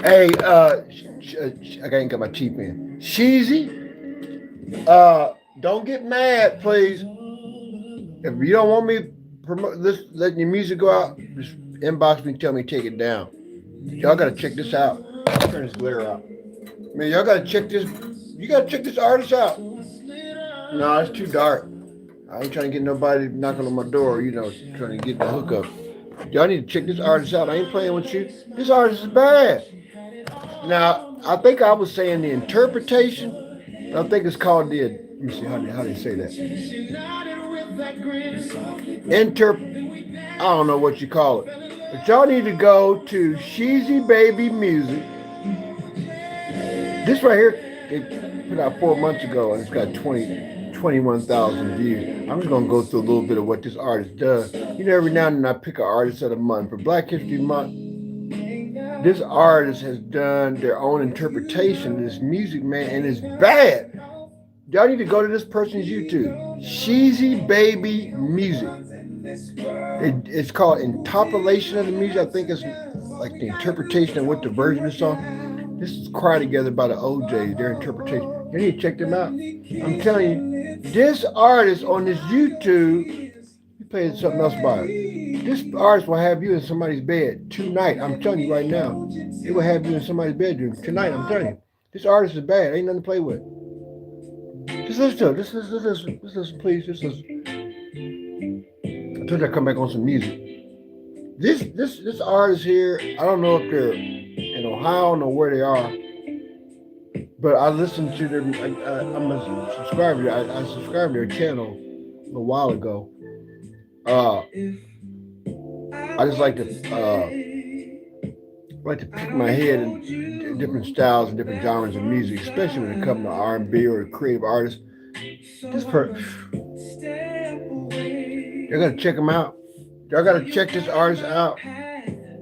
Hey, I ain't got my cheap in. Sheezy, don't get mad, please. If you don't want me promote this, letting your music go out, just inbox me, tell me take it down. Y'all gotta check this out. Turn this glare out. Man, y'all gotta check this. You gotta check this artist out. No, it's too dark. I ain't trying to get nobody knocking on my door, trying to get the hookup. Y'all need to check this artist out. I ain't playing with you. This artist is bad. Now, I think I was saying the interpretation. I think it's called the. Let me see how they say that. I don't know what you call it. But y'all need to go to Sheezy Baby Music. This right here, it put out 4 months ago, and it's got 21,000 views. I'm just gonna go through a little bit of what this artist does. Every now and then I pick an artist of the month. For Black History Month, this artist has done their own interpretation of this music, man, and it's bad. Y'all need to go to this person's YouTube, Sheezy Baby Music. It's called Interpolation of the Music. I think it's like the interpretation of what the version of the song. This is Cry Together by the OJs, their interpretation. You need to check them out. I'm telling you, this artist on this YouTube, he played something else about it. This artist will have you in somebody's bed tonight. I'm telling you right now. It will have you in somebody's bedroom tonight. I'm telling you. This artist is bad. Ain't nothing to play with. Just listen to it. Just listen, please. Just listen. I told you I'd come back on some music. This artist here, I don't know if they're in Ohio, I don't know where they are, but I listened to them. I'm a subscriber. I subscribed to their channel a little while ago. I just like to pick my head in different styles and different genres of music, especially when it comes to R&B or creative artists. This person, you gotta check them out. Y'all gotta check this artist out.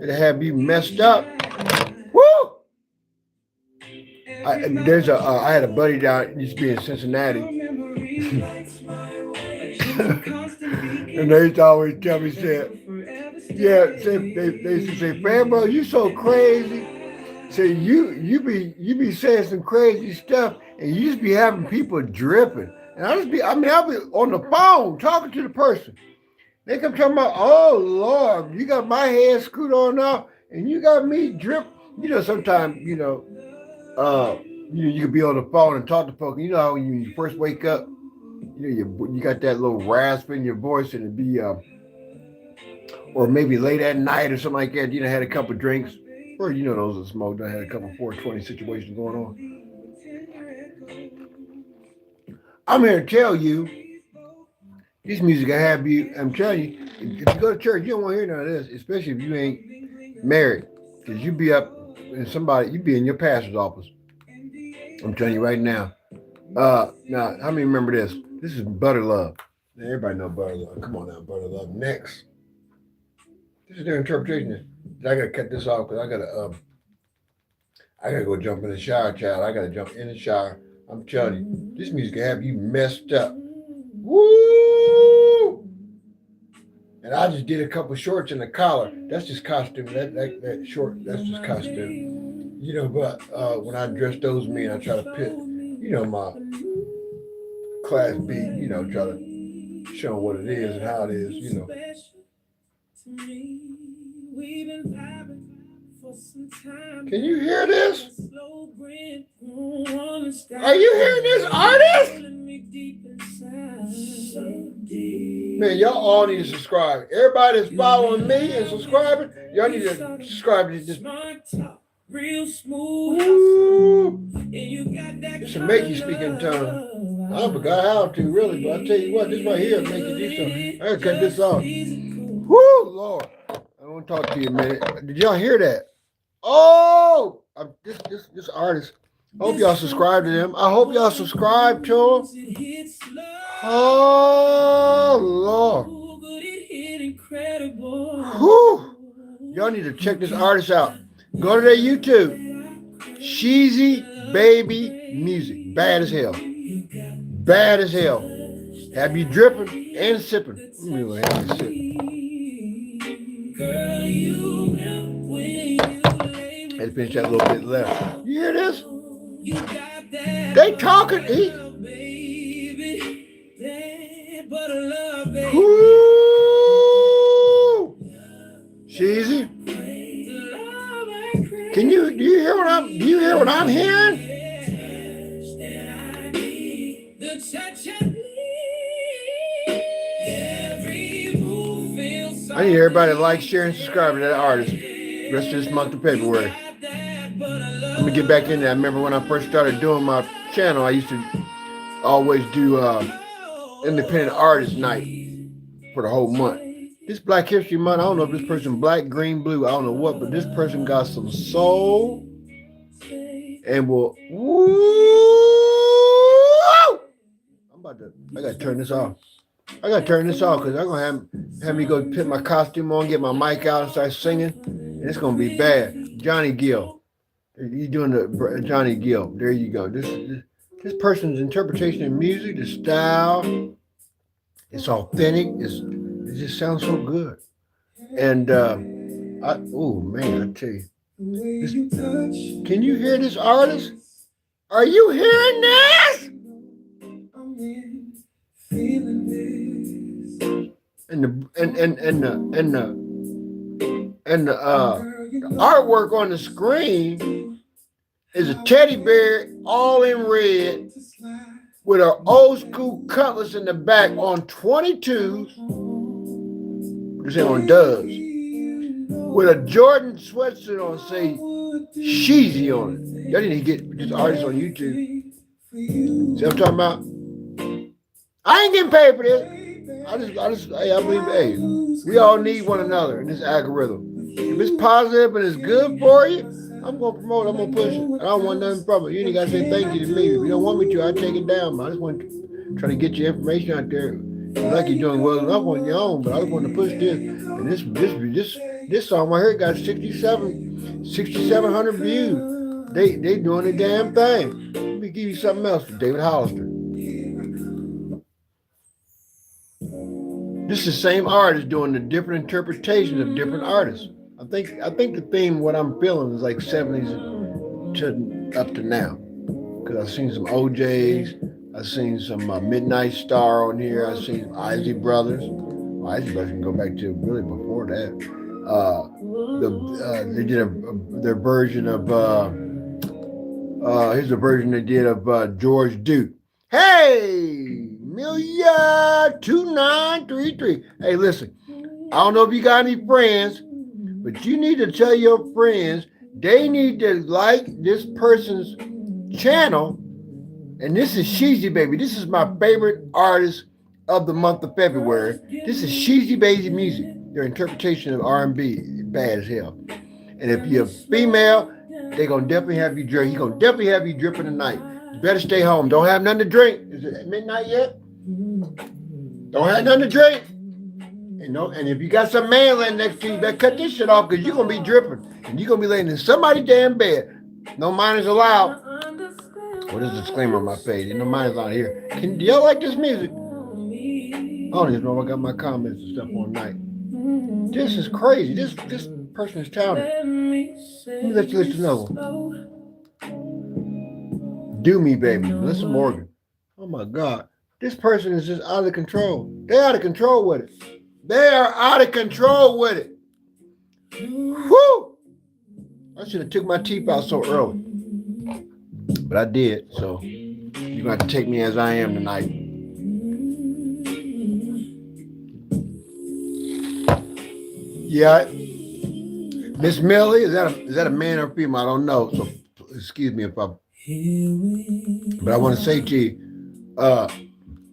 It'll have you messed up. Woo! I had a buddy down, used to be in Cincinnati. And they used to always tell me, they used to say, "Man, bro, you so crazy. Say you be saying some crazy stuff, and you just be having people dripping." And I'll be on the phone talking to the person. They come talking about, "Oh Lord, you got my head screwed on up, and you got me drip." Sometimes you can be on the phone and talk to folks. You know how when you first wake up, you got that little rasp in your voice, and it'd be or maybe late at night or something like that. Had a couple of drinks, or those that smoked. I had a couple of 420 situations going on. I'm here to tell you, this music I have you. I'm telling you, if you go to church, you don't want to hear none of this, especially if you ain't married, because you be up and you be in your pastor's office. I'm telling you right now. Now, how many remember this? This is Butter Love. Now, everybody know Butter Love. Come on now, Butter Love. Next. This is their interpretation. I gotta cut this off because I gotta go jump in the shower, child. I gotta jump in the shower. I'm telling you, this music can have you messed up. Woo! And I just did a couple shorts in the collar. That's just costume. That short, that's just costume. But when I dress those men, I try to pit, my class B, try to show them what it is and how it is, Can you hear this? Are you hearing this artist? Man, y'all all need to subscribe. Everybody that's following me and subscribing, y'all need to subscribe to this. Real smooth. It should make you speak in tongues. I forgot how to really, but I tell you what, this right here make you do something. I gotta cut this off. Woo, Lord. I want to talk to you a minute. Did y'all hear that? Oh, this artist. I hope y'all subscribe to them. I hope y'all subscribe to them. Oh, Lord. Whew. Y'all need to check this artist out. Go to their YouTube. Sheezy Baby Music. Bad as hell. Bad as hell. Have you dripping and sipping. Let's finish that little bit left. You hear this? They talking. Woo! Cheesy. Do you hear what I'm hearing? I need everybody to like, share, and subscribe to that artist. Rest of this month of February. Let me get back in there. I remember when I first started doing my channel, I used to always do independent artist night for the whole month. This Black History Month, I don't know if this person black, green, blue, I don't know what, but this person got some soul and will. Woo! I gotta turn this off. I gotta turn this off because I'm gonna have me go put my costume on, get my mic out, and start singing, and it's gonna be bad. Johnny Gill, you doing the Johnny Gill? There you go. This person's interpretation of music, the style, it's authentic. It just sounds so good. And oh man, I tell you, can you hear this artist? Are you hearing this? And the artwork on the screen is a teddy bear all in red with an old school cutlass in the back on 22s. This ain't on Dubs. With a Jordan sweatshirt on, say Sheezy on it. Y'all need to get this artist on YouTube. See what I'm talking about? I ain't getting paid for this. I believe, hey, we all need one another in this algorithm. If it's positive and it's good for you, I'm going to promote it. I'm going to push it. I don't want nothing from it. You ain't got to say thank you to me. If you don't want me to, I'll take it down. But I just want to try to get your information out there. Like you're doing well enough on your own, but I just want to push this. And this song right here got 6,700 views. They doing the damn thing. Let me give you something else for David Hollister. This is the same artist doing the different interpretations of different artists. I think the theme, what I'm feeling, is like 70s to up to now. Because I've seen some OJs, I've seen some Midnight Star on here, I've seen some Isley Brothers. Well, Isley Brothers can go back to really before that. They did their version of here's a version they did of George Duke. Hey, Amelia 2933. Hey, listen, I don't know if you got any friends, but you need to tell your friends they need to like this person's channel. And this is Sheezy Baby. This is my favorite artist of the month of February. This is Sheezy Baby Music. Their interpretation of R&B is bad as hell. And if you're female, they're gonna definitely have you drip. He's gonna definitely have you dripping tonight. You better stay home. Don't have nothing to drink. Is it midnight yet? Don't have nothing to drink. And if you got some man laying next to you, better cut this shit off because you're gonna be dripping. And you're gonna be laying in somebody's damn bed. No minors allowed. What is the disclaimer on my face? Ain't no minors out here. Do y'all like this music? I don't even know if I got my comments and stuff on night. This is crazy. This person is talented. Let me let you listen to another one. Do Me Baby. Listen, Morgan. Oh my God. This person is just out of control. They're out of control with it. They are out of control with it. Whew! I should have took my teeth out so early. But I did. So you're going to have to take me as I am tonight. Yeah. Miss Millie, is that a man or female? I don't know. So excuse me if I. But I want to say to you,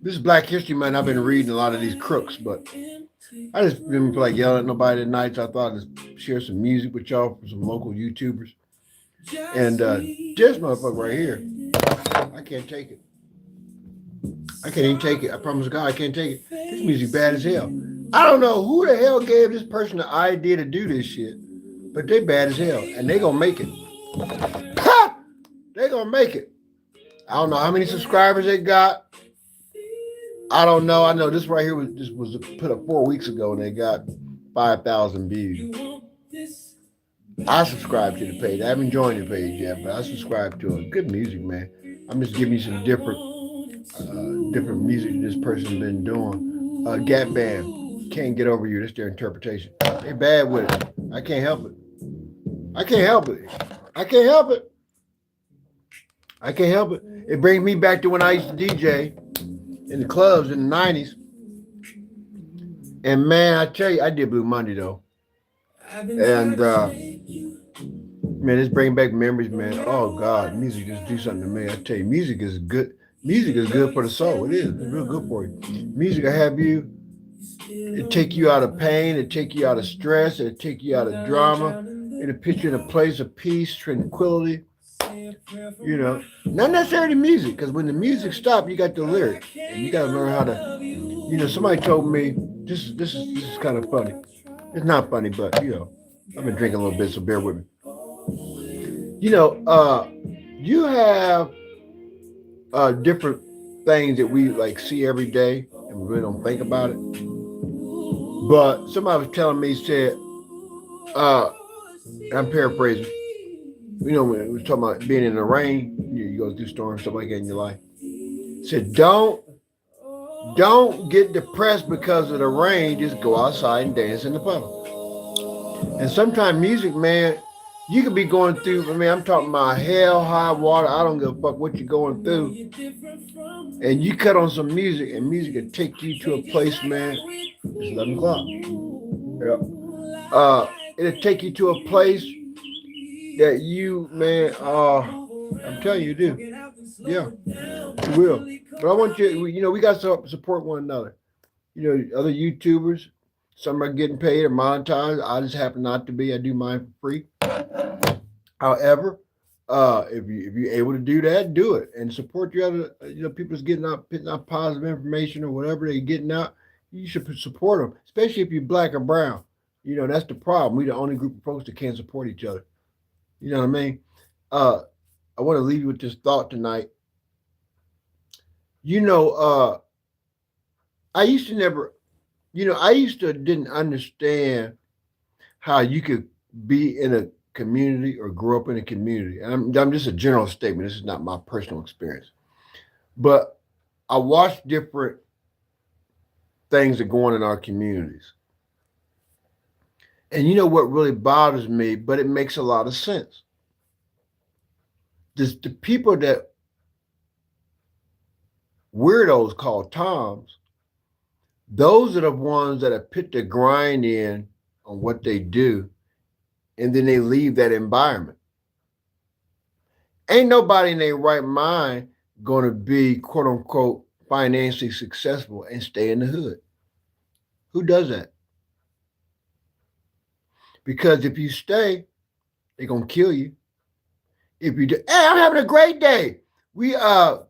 this is Black History Month. I've been reading a lot of these crooks, but I just didn't feel like yelling at nobody tonight. So I thought I'd share some music with y'all from some local YouTubers. And this motherfucker right here, I can't take it. I can't even take it. I promise God, I can't take it. This music bad as hell. I don't know who the hell gave this person the idea to do this shit, but they bad as hell, and they gonna make it. Ha! They gonna make it. I don't know how many subscribers they got. I don't know. I know this right here was put up 4 weeks ago, and they got 5,000 views. I subscribe to the page. I haven't joined the page yet, but I subscribe to it. Good music, man. I'm just giving you some different music this person's been doing. Gap Band, Can't Get Over You. That's their interpretation. They bad with it. I can't help it. I can't help it. I can't help it. I can't help it. It brings me back to when I used to DJ in the clubs in the 90s. And man, I tell you, I did Blue Monday though. And man, this bring back memories, man. Oh God, music just do something to me. I tell you, music is good. Music is good for the soul. It is. It's real good for you. Music will have you. It take you out of pain. It take you out of stress. It take you out of drama. It'll put you in a place of peace, tranquility. You know, not necessarily music, because when the music stops, you got the lyrics, and you got to learn how to. You know, somebody told me this is kind of funny. It's not funny, but you know, I've been drinking a little bit, so bear with me. You know, you have different things that we like see every day, and we really don't think about it. But somebody was telling me, said, I'm paraphrasing. You know, when we were talking about being in the rain, you go through storms, stuff like that in your life. Said, don't get depressed because of the rain. Just go outside and dance in the puddle. And sometimes music, man, you could be going through. I mean, I'm talking about hell, high water. I don't give a fuck what you're going through. And you cut on some music, and music can take you to a place, man. It's 11 o'clock. Yeah. It'll take you to a place that you, man, I'm telling you, do. Yeah, it will. But I want you, you know, we got to support one another. You know, other YouTubers, some are getting paid or monetized. I just happen not to be. I do mine for free. However, if you're able to do that, do it and support your other. You know, people's getting out, putting out positive information or whatever they're getting out. You should support them, especially if you're black or brown. You know, that's the problem. We're the only group of folks that can't support each other. You know what I mean? I want to leave you with this thought tonight. You know, I used to never, you know, I used to didn't understand how you could be in a community or grow up in a community. And I'm just a general statement. This is not my personal experience. But I watched different things that go on in our communities. And you know what really bothers me, but it makes a lot of sense. The people that weirdos call Toms, those are the ones that have put the grind in on what they do, and then they leave that environment. Ain't nobody in their right mind going to be, quote unquote, financially successful and stay in the hood. Who does that? Because if you stay, they're going to kill you. If you do, hey, I'm having a great day. We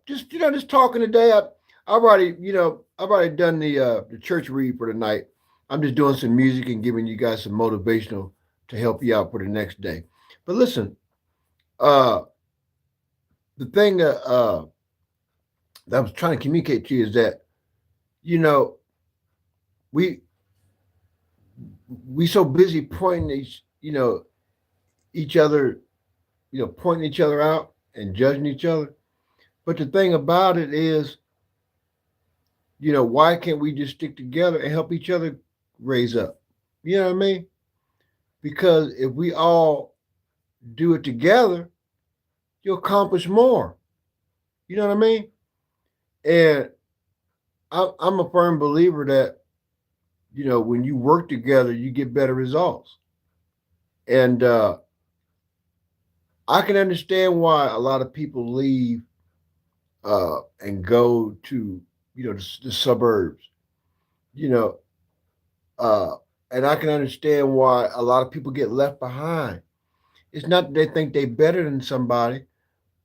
just talking today. I've already done the church read for the night. I'm just doing some music and giving you guys some motivational to help you out for the next day. But listen, the thing that I was trying to communicate to you is that, you know, we so busy pointing each other, you know, pointing each other out and judging each other. But the thing about it is, you know, why can't we just stick together and help each other raise up? You know what I mean? Because if we all do it together, you'll accomplish more. You know what I mean? And I'm a firm believer that, you know, when you work together, you get better results. And I can understand why a lot of people leave and go to, you know, the suburbs, you know, and I can understand why a lot of people get left behind. It's not that they think they're better than somebody,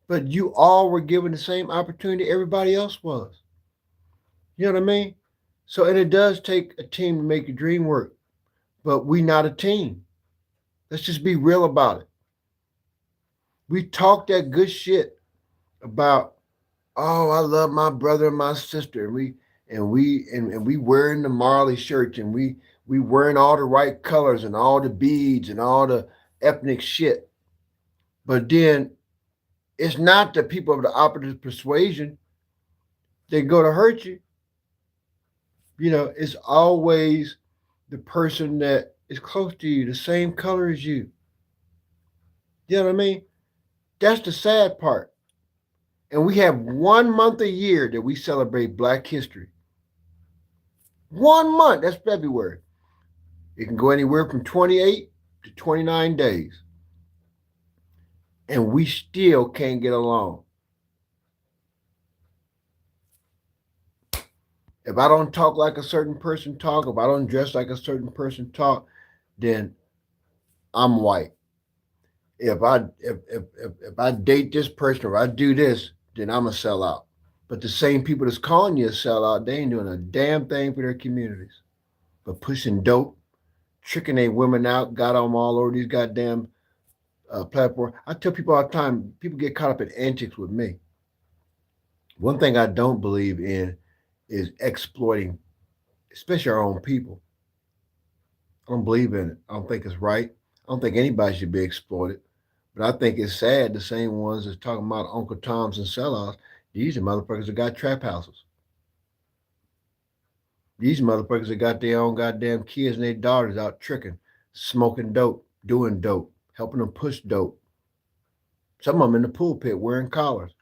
but you all were given the same opportunity everybody else was. You know what I mean? So, and it does take a team to make a dream work, but we not a team. Let's just be real about it. We talk that good shit about, oh, I love my brother and my sister, and we wearing the Marley shirts, and we wearing all the right colors and all the beads and all the ethnic shit. But then it's not the people of the opposite persuasion that go to hurt you. It's always the person that is close to you, the same color as you. You know what I mean? That's the sad part. And we have 1 month a year that we celebrate Black history. 1 month, that's February. It can go anywhere from 28 to 29 days. And we still can't get along. If I don't talk like a certain person talk, if I don't dress like a certain person talk, then I'm white. If I date this person or I do this, then I'm a sellout. But the same people that's calling you a sellout, they ain't doing a damn thing for their communities. But pushing dope, tricking their women out, got them all over these goddamn platforms. I tell people all the time, people get caught up in antics with me. One thing I don't believe in is exploiting, especially our own people. I don't believe in it. I don't think it's right. I don't think anybody should be exploited. But I think it's sad the same ones that's talking about Uncle Toms and sellouts, these are motherfuckers that got trap houses. These motherfuckers that got their own goddamn kids and their daughters out tricking, smoking dope, doing dope, helping them push dope. Some of them in the pulpit wearing collars.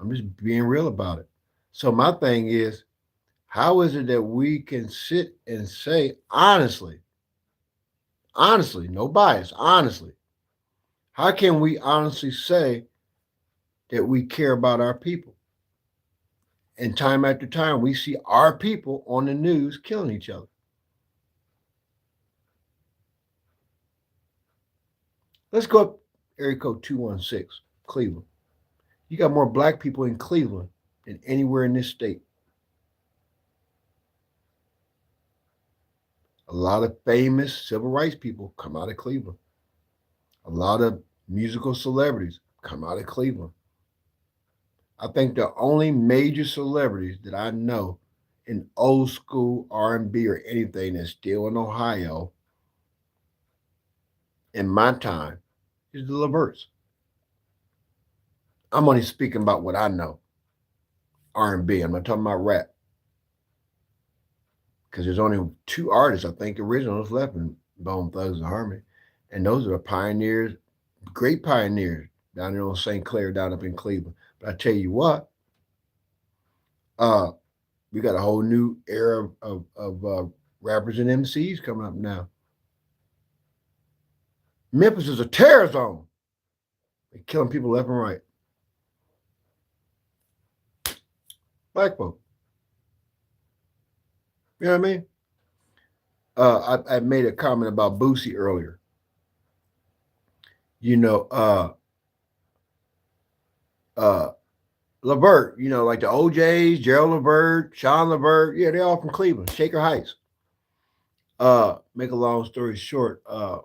I'm just being real about it. So my thing is, how is it that we can sit and say honestly, no bias, honestly, how can we honestly say that we care about our people? And time after time, we see our people on the news killing each other. Let's go up area code 216, Cleveland. You got more Black people in Cleveland than anywhere in this state. A lot of famous civil rights people come out of Cleveland. A lot of musical celebrities come out of Cleveland. I think the only major celebrities that I know in old school R&B or anything that's still in Ohio in my time is the LeVerts. I'm only speaking about what I know. R&B. I'm not talking about rap. Because there's only 2 artists, I think, originals left in Bone Thugs and Harmony. And those are pioneers, great pioneers down there on St. Clair, down up in Cleveland. But I tell you what, we got a whole new era of rappers and MCs coming up now. Memphis is a terror zone. They're killing people left and right. Black folk. You know what I mean? I made a comment about Boosie earlier. LeVert, like the OJs, Gerald LeVert, Sean LeVert, yeah, they're all from Cleveland, Shaker Heights. Make a long story short, Boosie.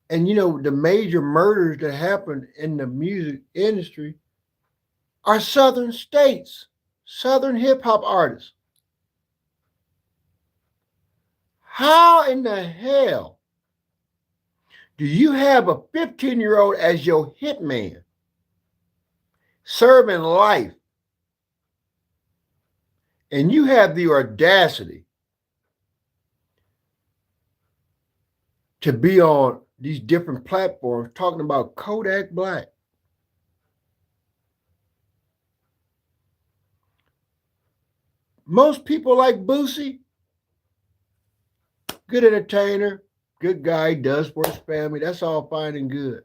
And the major murders that happened in the music industry are Southern states, Southern hip hop artists. How in the hell do you have a 15-year-old as your hitman serving life, and you have the audacity to be on these different platforms talking about Kodak Black? Most people like Boosie, good entertainer, good guy, does for his family. That's all fine and good.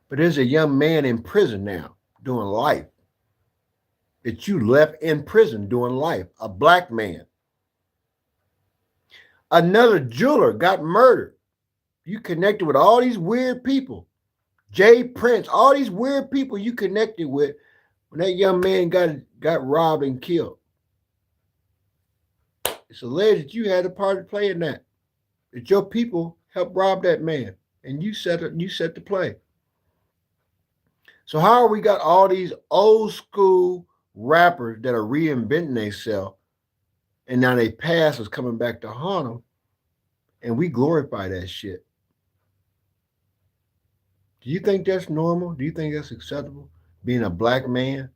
But there's a young man in prison now doing life that you left in prison doing life, a Black man. Another jeweler got murdered. You connected with all these weird people. Jay Prince, all these weird people you connected with when that young man got robbed and killed. It's alleged that you had a part to play in that. That your people helped rob that man, and you set the play. So how are we got all these old school rappers that are reinventing themselves And now they past is coming back to haunt them, and we glorify that shit. Do you think that's normal? Do you think that's acceptable? Being a black man,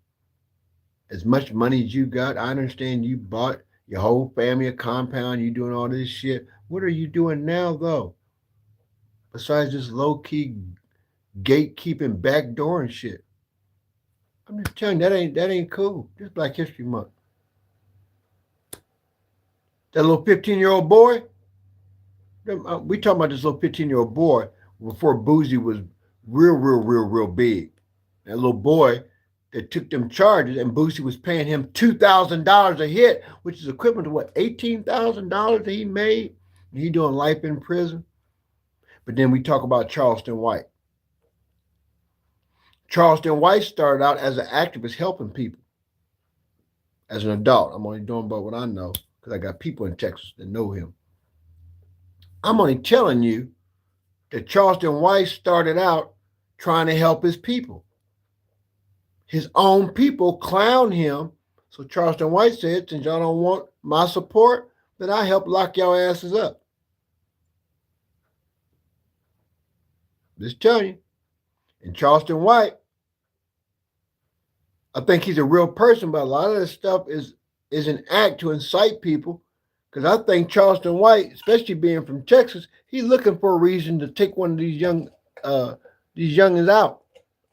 as much money as you got, I understand you bought your whole family a compound, you doing all this shit. What are you doing now, though? Besides this low key gatekeeping, backdoor and shit. I'm just telling you, that ain't cool. Just Black History Month. That little 15-year-old boy, we talking about this little 15-year-old boy before Boozy was real big. That little boy that took them charges, and Boosie was paying him $2,000 a hit, which is equivalent to what, $18,000 that he made? And he doing life in prison. But then we talk about Charleston White. Charleston White started out as an activist helping people. As an adult, I'm only doing about what I know because I got people in Texas that know him. I'm only telling you that Charleston White started out trying to help his people. His own people clowned him. So Charleston White said, since y'all don't want my support, then I help lock y'all asses up. Just telling you. And Charleston White, I think he's a real person, but a lot of this stuff is an act to incite people. Because I think Charleston White, especially being from Texas, he's looking for a reason to take one of these youngins out.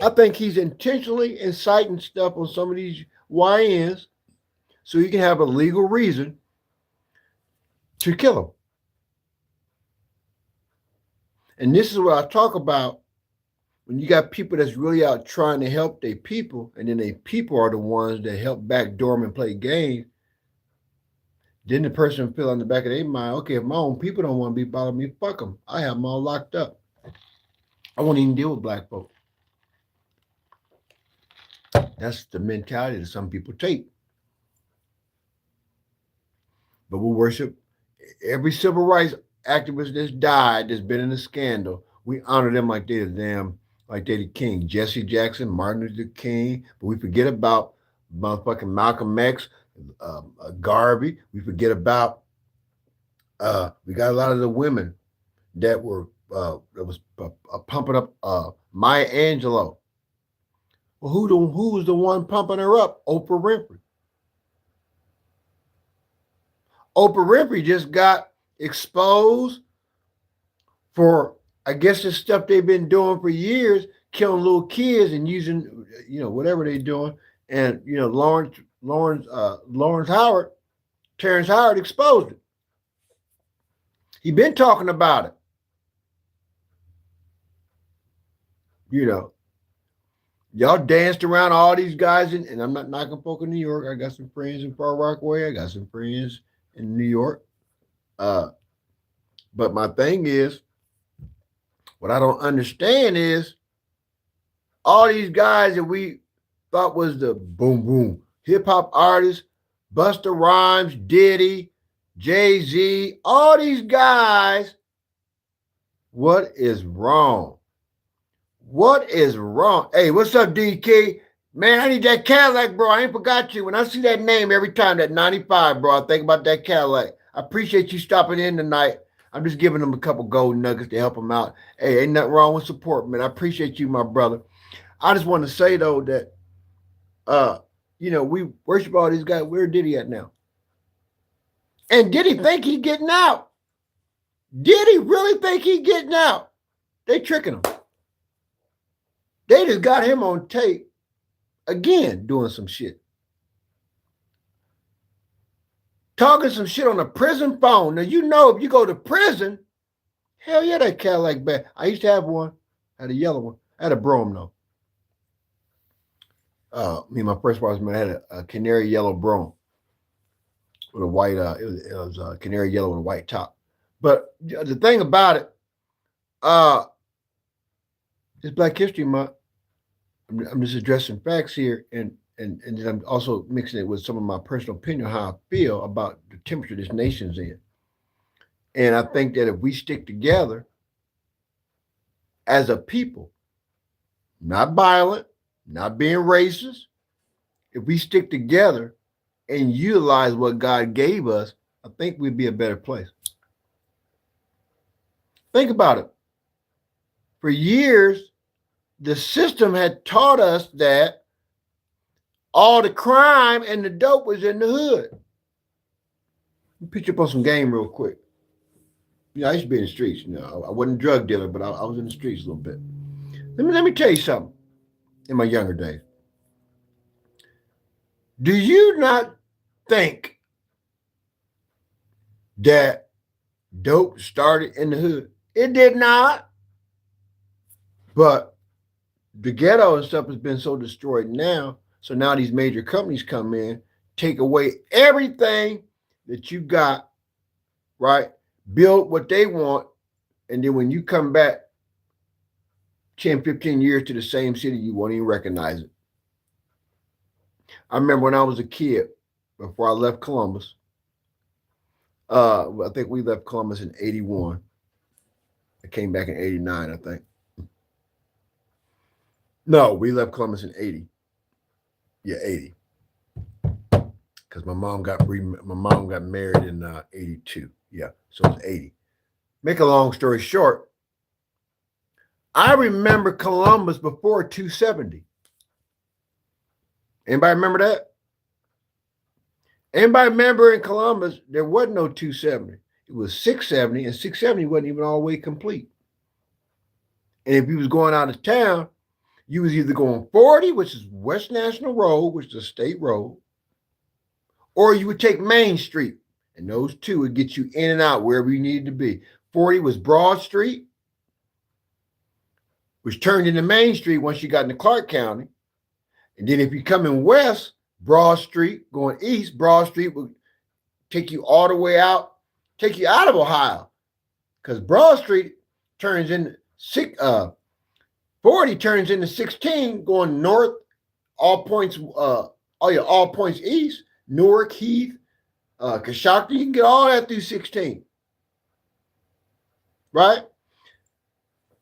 I think he's intentionally inciting stuff on some of these YNs so he can have a legal reason to kill them. And this is what I talk about when you got people that's really out trying to help their people, and then their people are the ones that help backdoor them and play games. Then the person feel on the back of their mind, okay, if my own people don't want to be bothering me, fuck them. I have them all locked up. I won't even deal with black folks. That's the mentality that some people take. But we worship every civil rights activist that's died, that's been in a scandal. We honor them like they're the king. Jesse Jackson, Martin Luther King, but we forget about motherfucking Malcolm X, Garvey. We forget about we got a lot of the women that were pumping up Maya Angelou. Well, who was the one pumping her up? Oprah Winfrey. Oprah Winfrey just got exposed for, I guess, this stuff they've been doing for years, killing little kids and using, whatever they're doing. And, Terrence Howard exposed it. He been talking about it. Y'all danced around all these guys, and I'm not knocking folk in New York. I got some friends in Far Rockaway. I got some friends in New York. But my thing is, what I don't understand is all these guys that we thought was the boom boom hip hop artists, Busta Rhymes, Diddy, Jay-Z, all these guys. What is wrong? What is wrong? Hey, what's up, DK? Man, I need that Cadillac, bro. I ain't forgot you. When I see that name every time, that 95, bro, I think about that Cadillac. I appreciate you stopping in tonight. I'm just giving them a couple gold nuggets to help them out. Hey, ain't nothing wrong with support, man. I appreciate you, my brother. I just want to say, though, that, we worship all these guys. Where Diddy at now? And did he think he's getting out? Did he really think he's getting out? They tricking him. They just got him on tape again doing some shit. Talking some shit on a prison phone. Now, if you go to prison, hell yeah, that Cadillac bad. I used to have one. I had a yellow one. I had a Brougham, though. Me and my first wife, I had a canary yellow Brougham with a white, it was canary yellow with a white top. But the thing about it, it's Black History Month. I'm just addressing facts here, and then I'm also mixing it with some of my personal opinion on how I feel about the temperature this nation's in. And I think that if we stick together as a people, not violent, not being racist, if we stick together and utilize what God gave us, I think we'd be a better place. Think about it. For years, the system had taught us that all the crime and the dope was in the hood. Let me pitch up on some game real quick. I used to be in the streets. I wasn't a drug dealer, but I was in the streets a little bit. Let me tell you something. In my younger days, do you not think that dope started in the hood? It did not. But the ghetto and stuff has been so destroyed now. So now these major companies come in, take away everything that you got, right? Build what they want. And then when you come back 10, 15 years to the same city, you won't even recognize it. I remember when I was a kid, before I left Columbus, I think we left Columbus in 81. I came back in 89, I think. No, we left Columbus in 80. Yeah, 80. Because my mom got married in 82. Yeah, so it's 80. Make a long story short, I remember Columbus before 270. Anybody remember that? Anybody remember in Columbus, there wasn't no 270. It was 670, and 670 wasn't even all the way complete. And if you was going out of town, you was either going 40, which is West National Road, which is a state road, or you would take Main Street. And those two would get you in and out wherever you needed to be. 40 was Broad Street, which turned into Main Street once you got into Clark County. And then if you're coming west, Broad Street, going east, Broad Street would take you all the way out, take you out of Ohio. Because Broad Street turns into 40 turns into 16 going north, all points east, Newark, Heath, Coshocton. You can get all that through 16. Right?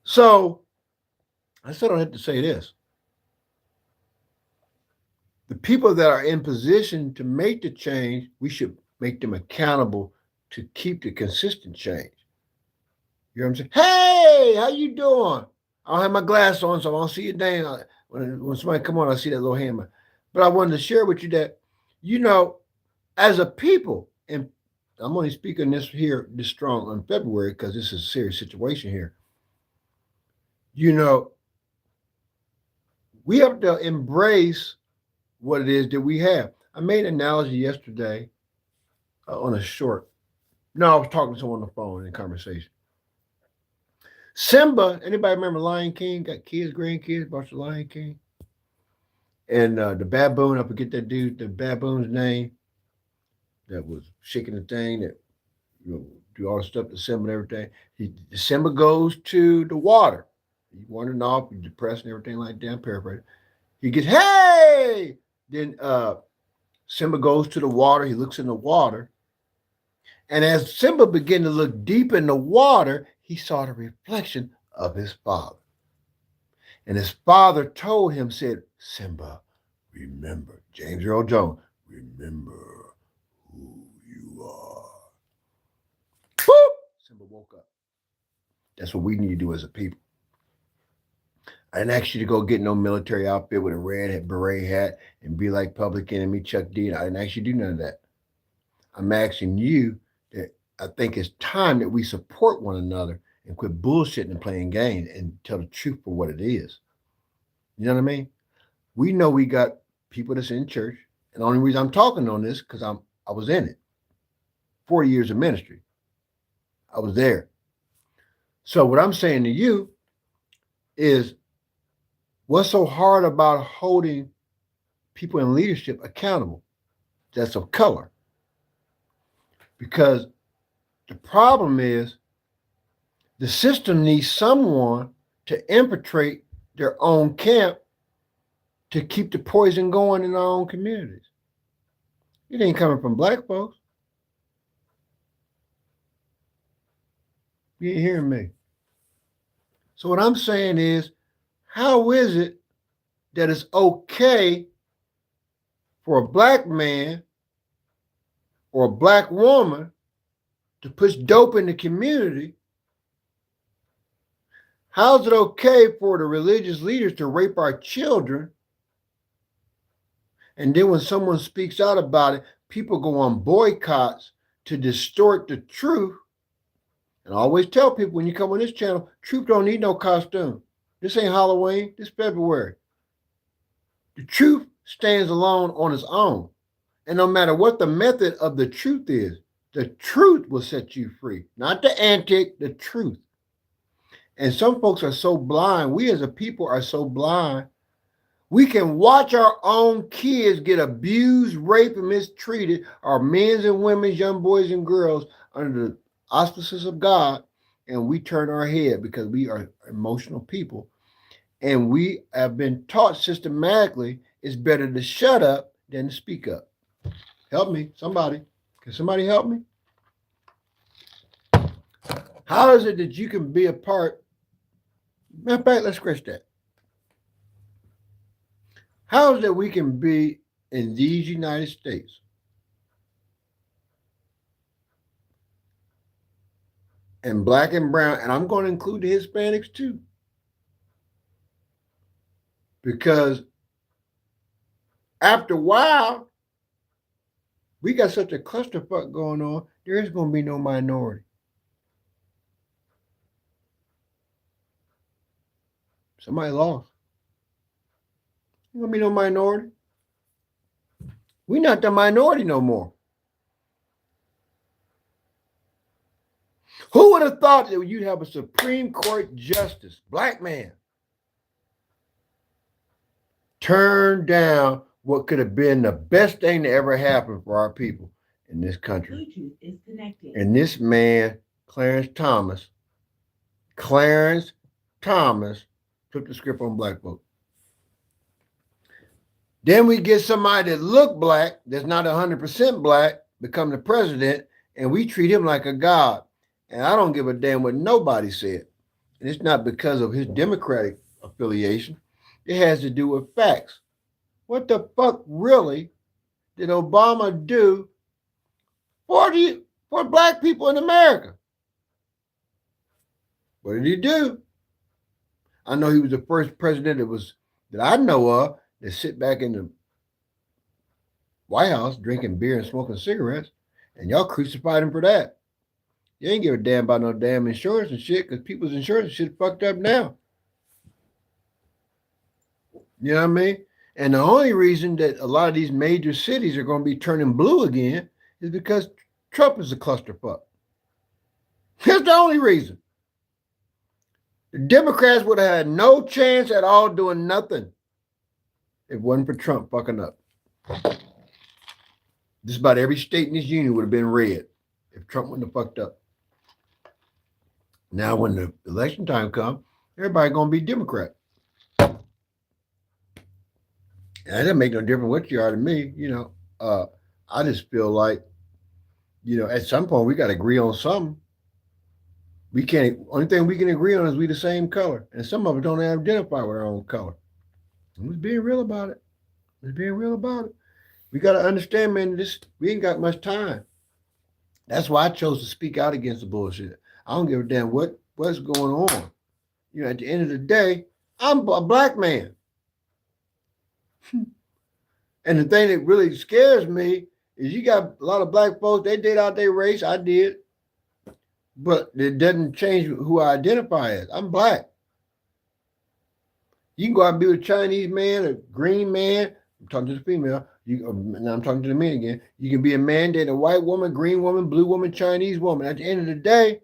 So I still don't have to say this. The people that are in position to make the change, we should make them accountable to keep the consistent change. You know what I'm saying? Hey, how you doing? I don't have my glass on, so I don't see your name. When somebody come on, I see that little hand. But I wanted to share with you that, as a people, and I'm only speaking this strong on February because this is a serious situation here. We have to embrace what it is that we have. I made an analogy yesterday on a short. No, I was talking to someone on the phone in a conversation. Simba, anybody remember Lion King? Got kids, grandkids, watched the Lion King. And the baboon, I forget the baboon's name, that was shaking the thing, that do all the stuff to Simba and everything. Simba goes to the water. He's wandering off, he's depressed and everything like that. I'm paraphrasing. He gets, hey! Then Simba goes to the water. He looks in the water. And as Simba began to look deep in the water, he saw the reflection of his father. And his father told him, said, Simba, remember, James Earl Jones, remember who you are. Boop! Simba woke up. That's what we need to do as a people. I didn't ask you to go get no military outfit with a red beret hat and be like Public Enemy Chuck D. I didn't ask you to do none of that. I'm asking you that I think it's time that we support one another and quit bullshitting and playing games and tell the truth for what it is. You know what I mean? We know we got people that's in church. And the only reason I'm talking on this because I was in it. 40 years of ministry. I was there. So what I'm saying to you is, what's so hard about holding people in leadership accountable that's of color? Because the problem is the system needs someone to infiltrate their own camp to keep the poison going in our own communities. It ain't coming from black folks. You ain't hearing me. So what I'm saying is, how is it that it's okay for a black man or a black woman to push dope in the community, how's it okay for the religious leaders to rape our children? And then when someone speaks out about it, people go on boycotts to distort the truth. And I always tell people when you come on this channel, truth don't need no costume. This ain't Halloween, this February. The truth stands alone on its own. And no matter what the method of the truth is, the truth will set you free. Not the antic, the truth. And some folks are so blind. We as a people are so blind. We can watch our own kids get abused, raped, and mistreated, our men and women, young boys and girls, under the auspices of God, and we turn our head because we are emotional people. And we have been taught systematically it's better to shut up than to speak up. Help me, somebody. Can somebody help me? How is it that you can be a part? Matter of fact, let's scratch that. How is it that we can be in these United States and black and brown, and I'm going to include the Hispanics too, because after a while, we got such a clusterfuck going on, there is going to be no minority. Somebody lost. There's going to be no minority. We're not the minority no more. Who would have thought that you'd have a Supreme Court justice, black man, turn down what could have been the best thing to ever happen for our people in this country? Bluetooth is connected. And this man, Clarence Thomas, flipped the script on black folks. Then we get somebody that look black, that's not 100% black, become the president, and we treat him like a god. And I don't give a damn what nobody said. And it's not because of his Democratic affiliation. It has to do with facts. What the fuck really did Obama do for black people in America? What did he do? I know he was the first president that I know of that sit back in the White House drinking beer and smoking cigarettes, and y'all crucified him for that. You ain't give a damn about no damn insurance and shit, because people's insurance and shit fucked up now. You know what I mean? And the only reason that a lot of these major cities are going to be turning blue again is because Trump is a clusterfuck. That's the only reason. The Democrats would have had no chance at all doing nothing if it wasn't for Trump fucking up. Just about every state in this union would have been red if Trump wouldn't have fucked up. Now, when the election time comes, everybody going to be Democrat. And that doesn't make no difference what you are to me. You know, I just feel like, you know, at some point we got to agree on something. We can't, only thing we can agree on is we the same color. And some of us don't identify with our own color. I'm just being real about it. Just being real about it. We got to understand, man, we ain't got much time. That's why I chose to speak out against the bullshit. I don't give a damn what's going on. You know, at the end of the day, I'm a black man. And the thing that really scares me is you got a lot of black folks, they did out their race. I did. But it doesn't change who I identify as. I'm black. You can go out and be with a Chinese man, a green man. I'm talking to the female. Now I'm talking to the men again. You can be a man, date a white woman, green woman, blue woman, Chinese woman. At the end of the day,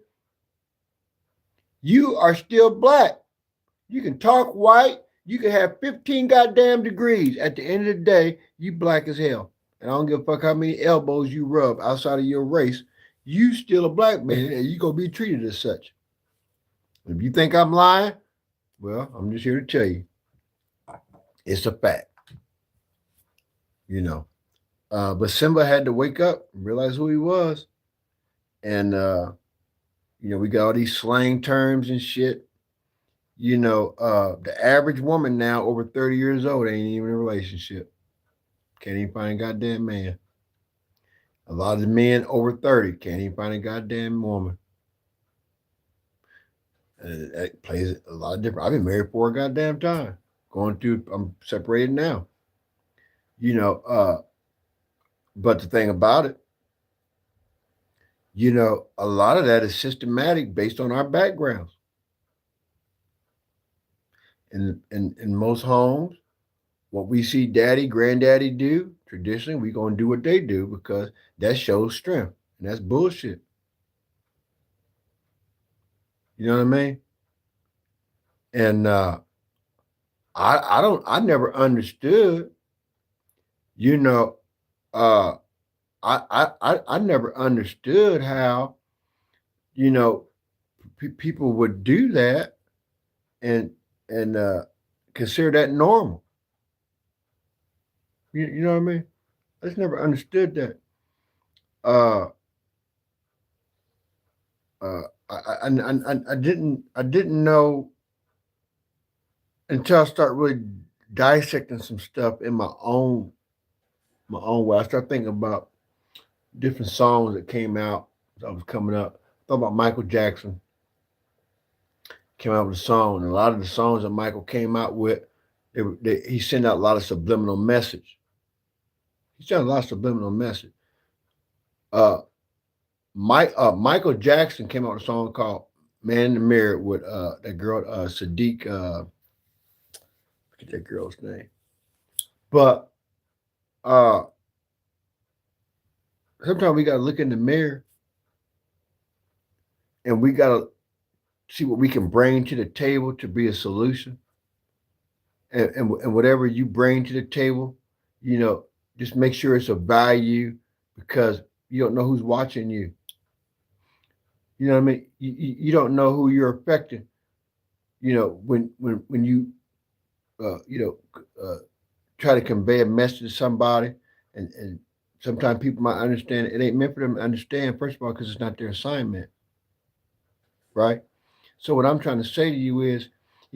you are still black. You can talk white. You can have 15 goddamn degrees. At the end of the day, you black as hell. And I don't give a fuck how many elbows you rub outside of your race. You still a black man, and you gonna be treated as such. If you think I'm lying, well, I'm just here to tell you, it's a fact. You know, but Simba had to wake up and realize who he was, and you know, we got all these slang terms and shit. You know, the average woman now over 30 years old ain't even in a relationship. Can't even find a goddamn man. A lot of the men over 30 can't even find a goddamn woman. And it plays a lot of different. I've been married for a goddamn time. I'm separated now. You know, but the thing about it, a lot of that is systematic based on our backgrounds. In most homes, what we see daddy, granddaddy do, traditionally, we're going to do what they do because that shows strength. And that's bullshit. You know what I mean? And I never understood, you know, uh, I never understood how, you know, people would do that and and consider that normal. You know what I mean? I just never understood that. Uh, I didn't know until I start really dissecting some stuff in my own way. I start thinking about different songs that came out as I was coming up. I thought about Michael Jackson came out with a song, and a lot of the songs that Michael came out with, he sent out a lot of subliminal message. He sent a lot of subliminal message. Uh, Michael Jackson came out with a song called "Man in the Mirror" with that girl Sadiq. Forget that girl's name, but uh, sometimes we gotta look in the mirror and we gotta see what we can bring to the table to be a solution. And whatever you bring to the table, you know, just make sure it's of value because you don't know who's watching you. You know what I mean? You don't know who you're affecting. You know when you you know try to convey a message to somebody, and sometimes people might understand it ain't meant for them to understand. First of all, because it's not their assignment, right? So what I'm trying to say to you is,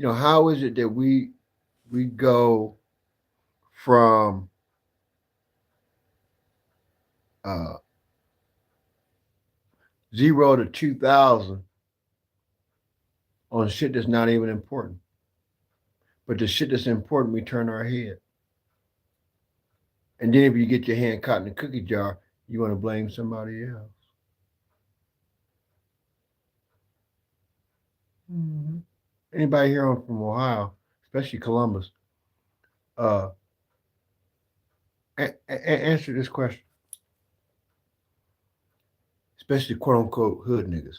how is it that we go from uh, 0 to 2,000 on shit that's not even important, but the shit that's important, we turn our head, and then if you get your hand caught in the cookie jar, you want to blame somebody else. Mm-hmm. Anybody here from Ohio, especially Columbus, uh, answer this question, especially quote unquote hood niggas.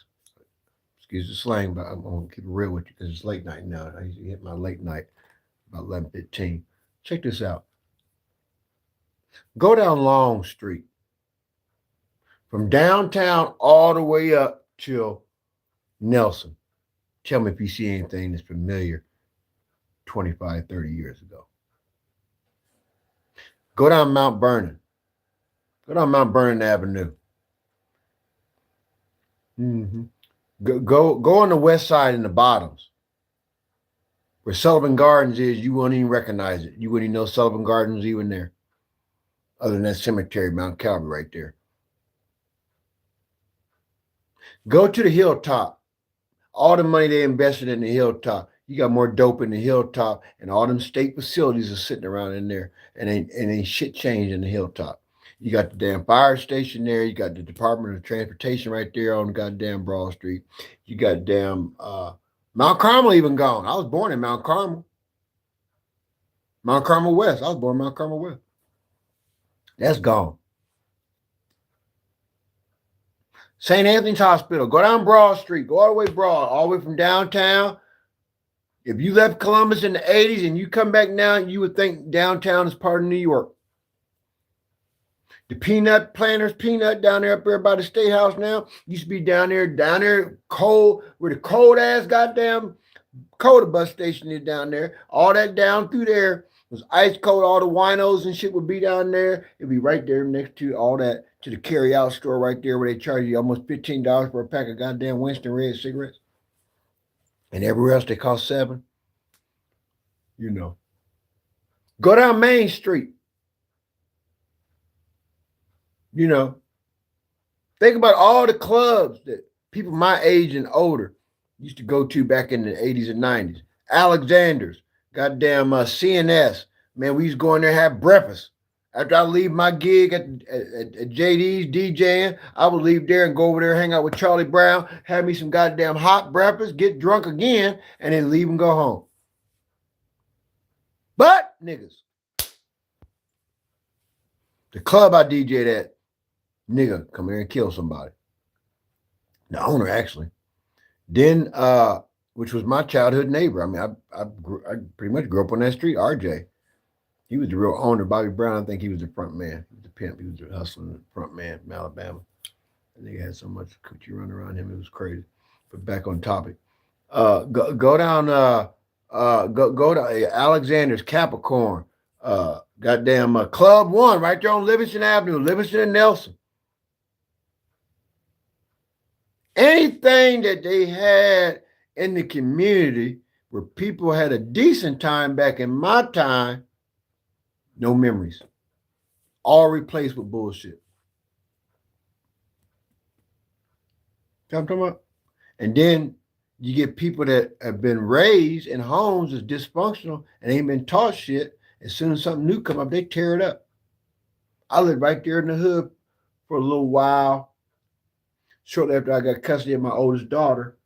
Excuse the slang, but I'm gonna keep it real with you because it's late night now. I usually hit my late night about 11:15. Check this out. Go down Long Street from downtown all the way up till Nelson. Tell me if you see anything that's familiar 25, 30 years ago. Go down Mount Vernon. Go down Mount Vernon Avenue. Mm-hmm. Go on the west side in the bottoms. Where Sullivan Gardens is, you won't even recognize it. You wouldn't even know Sullivan Gardens was even there. Other than that cemetery, Mount Calvary right there. Go to the hilltop. All the money they invested in the hilltop. You got more dope in the hilltop, and all them state facilities are sitting around in there, and ain't shit changed in the hilltop. You got the damn fire station there. You got the Department of Transportation right there on goddamn Broad Street. You got damn Mount Carmel even gone. I was born in Mount Carmel. Mount Carmel West. I was born in Mount Carmel West. That's gone. St. Anthony's Hospital. Go down Broad Street. Go all the way broad, all the way from downtown. If you left Columbus in the 80s and you come back now, you would think downtown is part of New York. The peanut planters, peanut down there up there by the State House now, used to be down there cold, where the cold ass goddamn Coda bus station is down there. All that down through there was ice cold. All the winos and shit would be down there. It'd be right there next to all that, to the carry out store right there where they charge you almost $15 for a pack of goddamn Winston Red cigarettes. And everywhere else they cost $7. Go down Main Street. Think about all the clubs that people my age and older used to go to back in the 80s and 90s. Alexander's, goddamn CNS. Man, we used to go in there and have breakfast. After I leave my gig at JD's DJing, I would leave there and go over there, hang out with Charlie Brown, have me some goddamn hot breakfast, get drunk again, and then leave and go home. But, niggas, the club I DJ'd at, nigga, come here and kill somebody. The owner, actually. Then, which was my childhood neighbor. I mean, I pretty much grew up on that street, RJ. He was the real owner. Bobby Brown, I think he was the front man. He was the pimp. He was the hustling front man from Alabama. And he had so much coochie running around him, it was crazy. But back on topic. Go down go to Alexander's Capricorn. Goddamn Club One right there on Livingston Avenue, Livingston and Nelson. Anything that they had in the community where people had a decent time back in my time, no memories. All replaced with bullshit. You know what I'm talking about? And then you get people that have been raised in homes that's dysfunctional and ain't been taught shit. As soon as something new come up, they tear it up. I lived right there in the hood for a little while. Shortly after I got custody of my oldest daughter.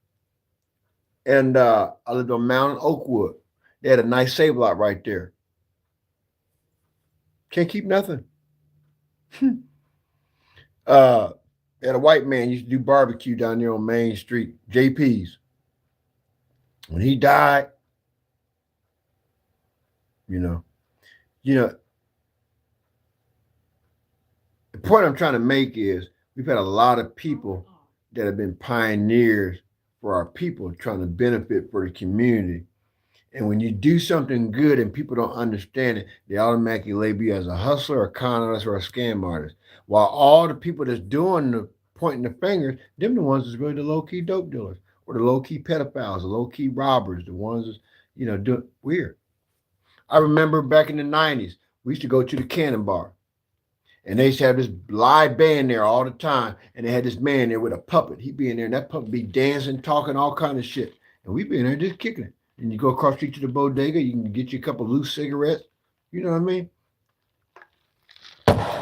And I lived on Mountain Oakwood. They had a nice save lot right there. Can't keep nothing. They had a white man used to do barbecue down there on Main Street, JP's. When he died, you know, the point I'm trying to make is we've had a lot of people that have been pioneers for our people trying to benefit for the community. And when you do something good and people don't understand it, they automatically label you as a hustler, a con artist, or a scam artist. While all the people that's doing the pointing the fingers, them the ones that's really the low-key dope dealers, or the low-key pedophiles, the low-key robbers, the ones that's, doing weird. I remember back in the 90s, we used to go to the Cannon Bar. And they used to have this live band there all the time. And they had this man there with a puppet. He'd be in there, and that puppet be dancing, talking, all kind of shit. And we'd be in there just kicking it. And you go across the street to the bodega, you can get you a couple loose cigarettes. You know what I mean?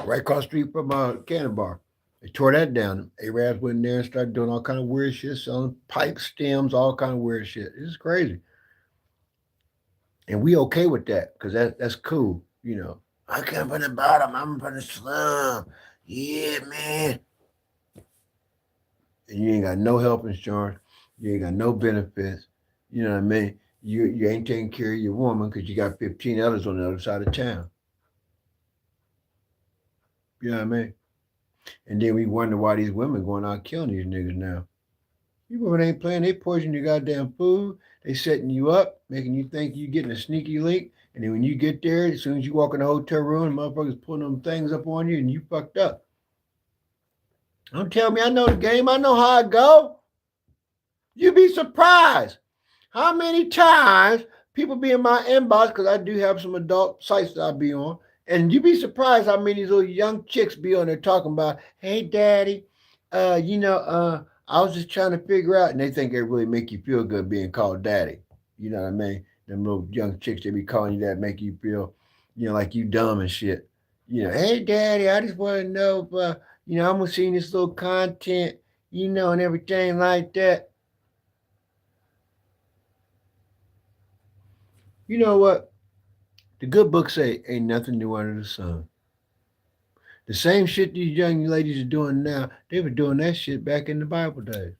Right across the street from Cannon Bar. They tore that down. Arabs went in there and started doing all kind of weird shit, selling pipe stems, all kind of weird shit. It's crazy. And we okay with that because that's cool, I come from the bottom. I'm from the slum. Yeah, man. And you ain't got no health insurance. You ain't got no benefits. You know what I mean? You ain't taking care of your woman because you got 15 others on the other side of town. You know what I mean? And then we wonder why these women going out killing these niggas now. You women ain't playing. They poison your goddamn food. They setting you up, making you think you getting a sneaky link. And then when you get there, as soon as you walk in the hotel room, motherfuckers pulling them things up on you and you fucked up. Don't tell me I know the game. I know how I go. You'd be surprised how many times people be in my inbox, because I do have some adult sites that I be on, and you'd be surprised how many of these little young chicks be on there talking about, hey, daddy, I was just trying to figure out, and they think they really make you feel good being called daddy. You know what I mean? Them little young chicks, they be calling you that, make you feel, like you dumb and shit. Hey, daddy, I just want to know if, I'm going to see this little content, and everything like that. You know what? The good book say, ain't nothing new under the sun. The same shit these young ladies are doing now, they were doing that shit back in the Bible days.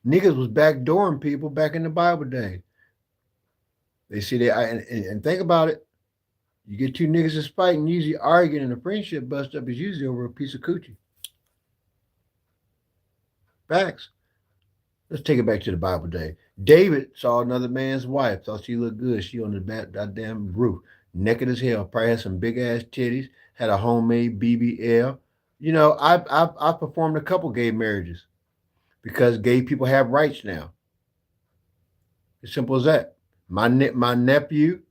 Niggas was backdooring people back in the Bible days. They see that, and think about it. You get two niggas that's fighting, usually arguing, and a friendship bust up is usually over a piece of coochie. Facts. Let's take it back to the Bible day. David saw another man's wife, thought she looked good. She on the goddamn roof, naked as hell, probably had some big ass titties, had a homemade BBL. I performed a couple gay marriages because gay people have rights now. As simple as that. My nephew,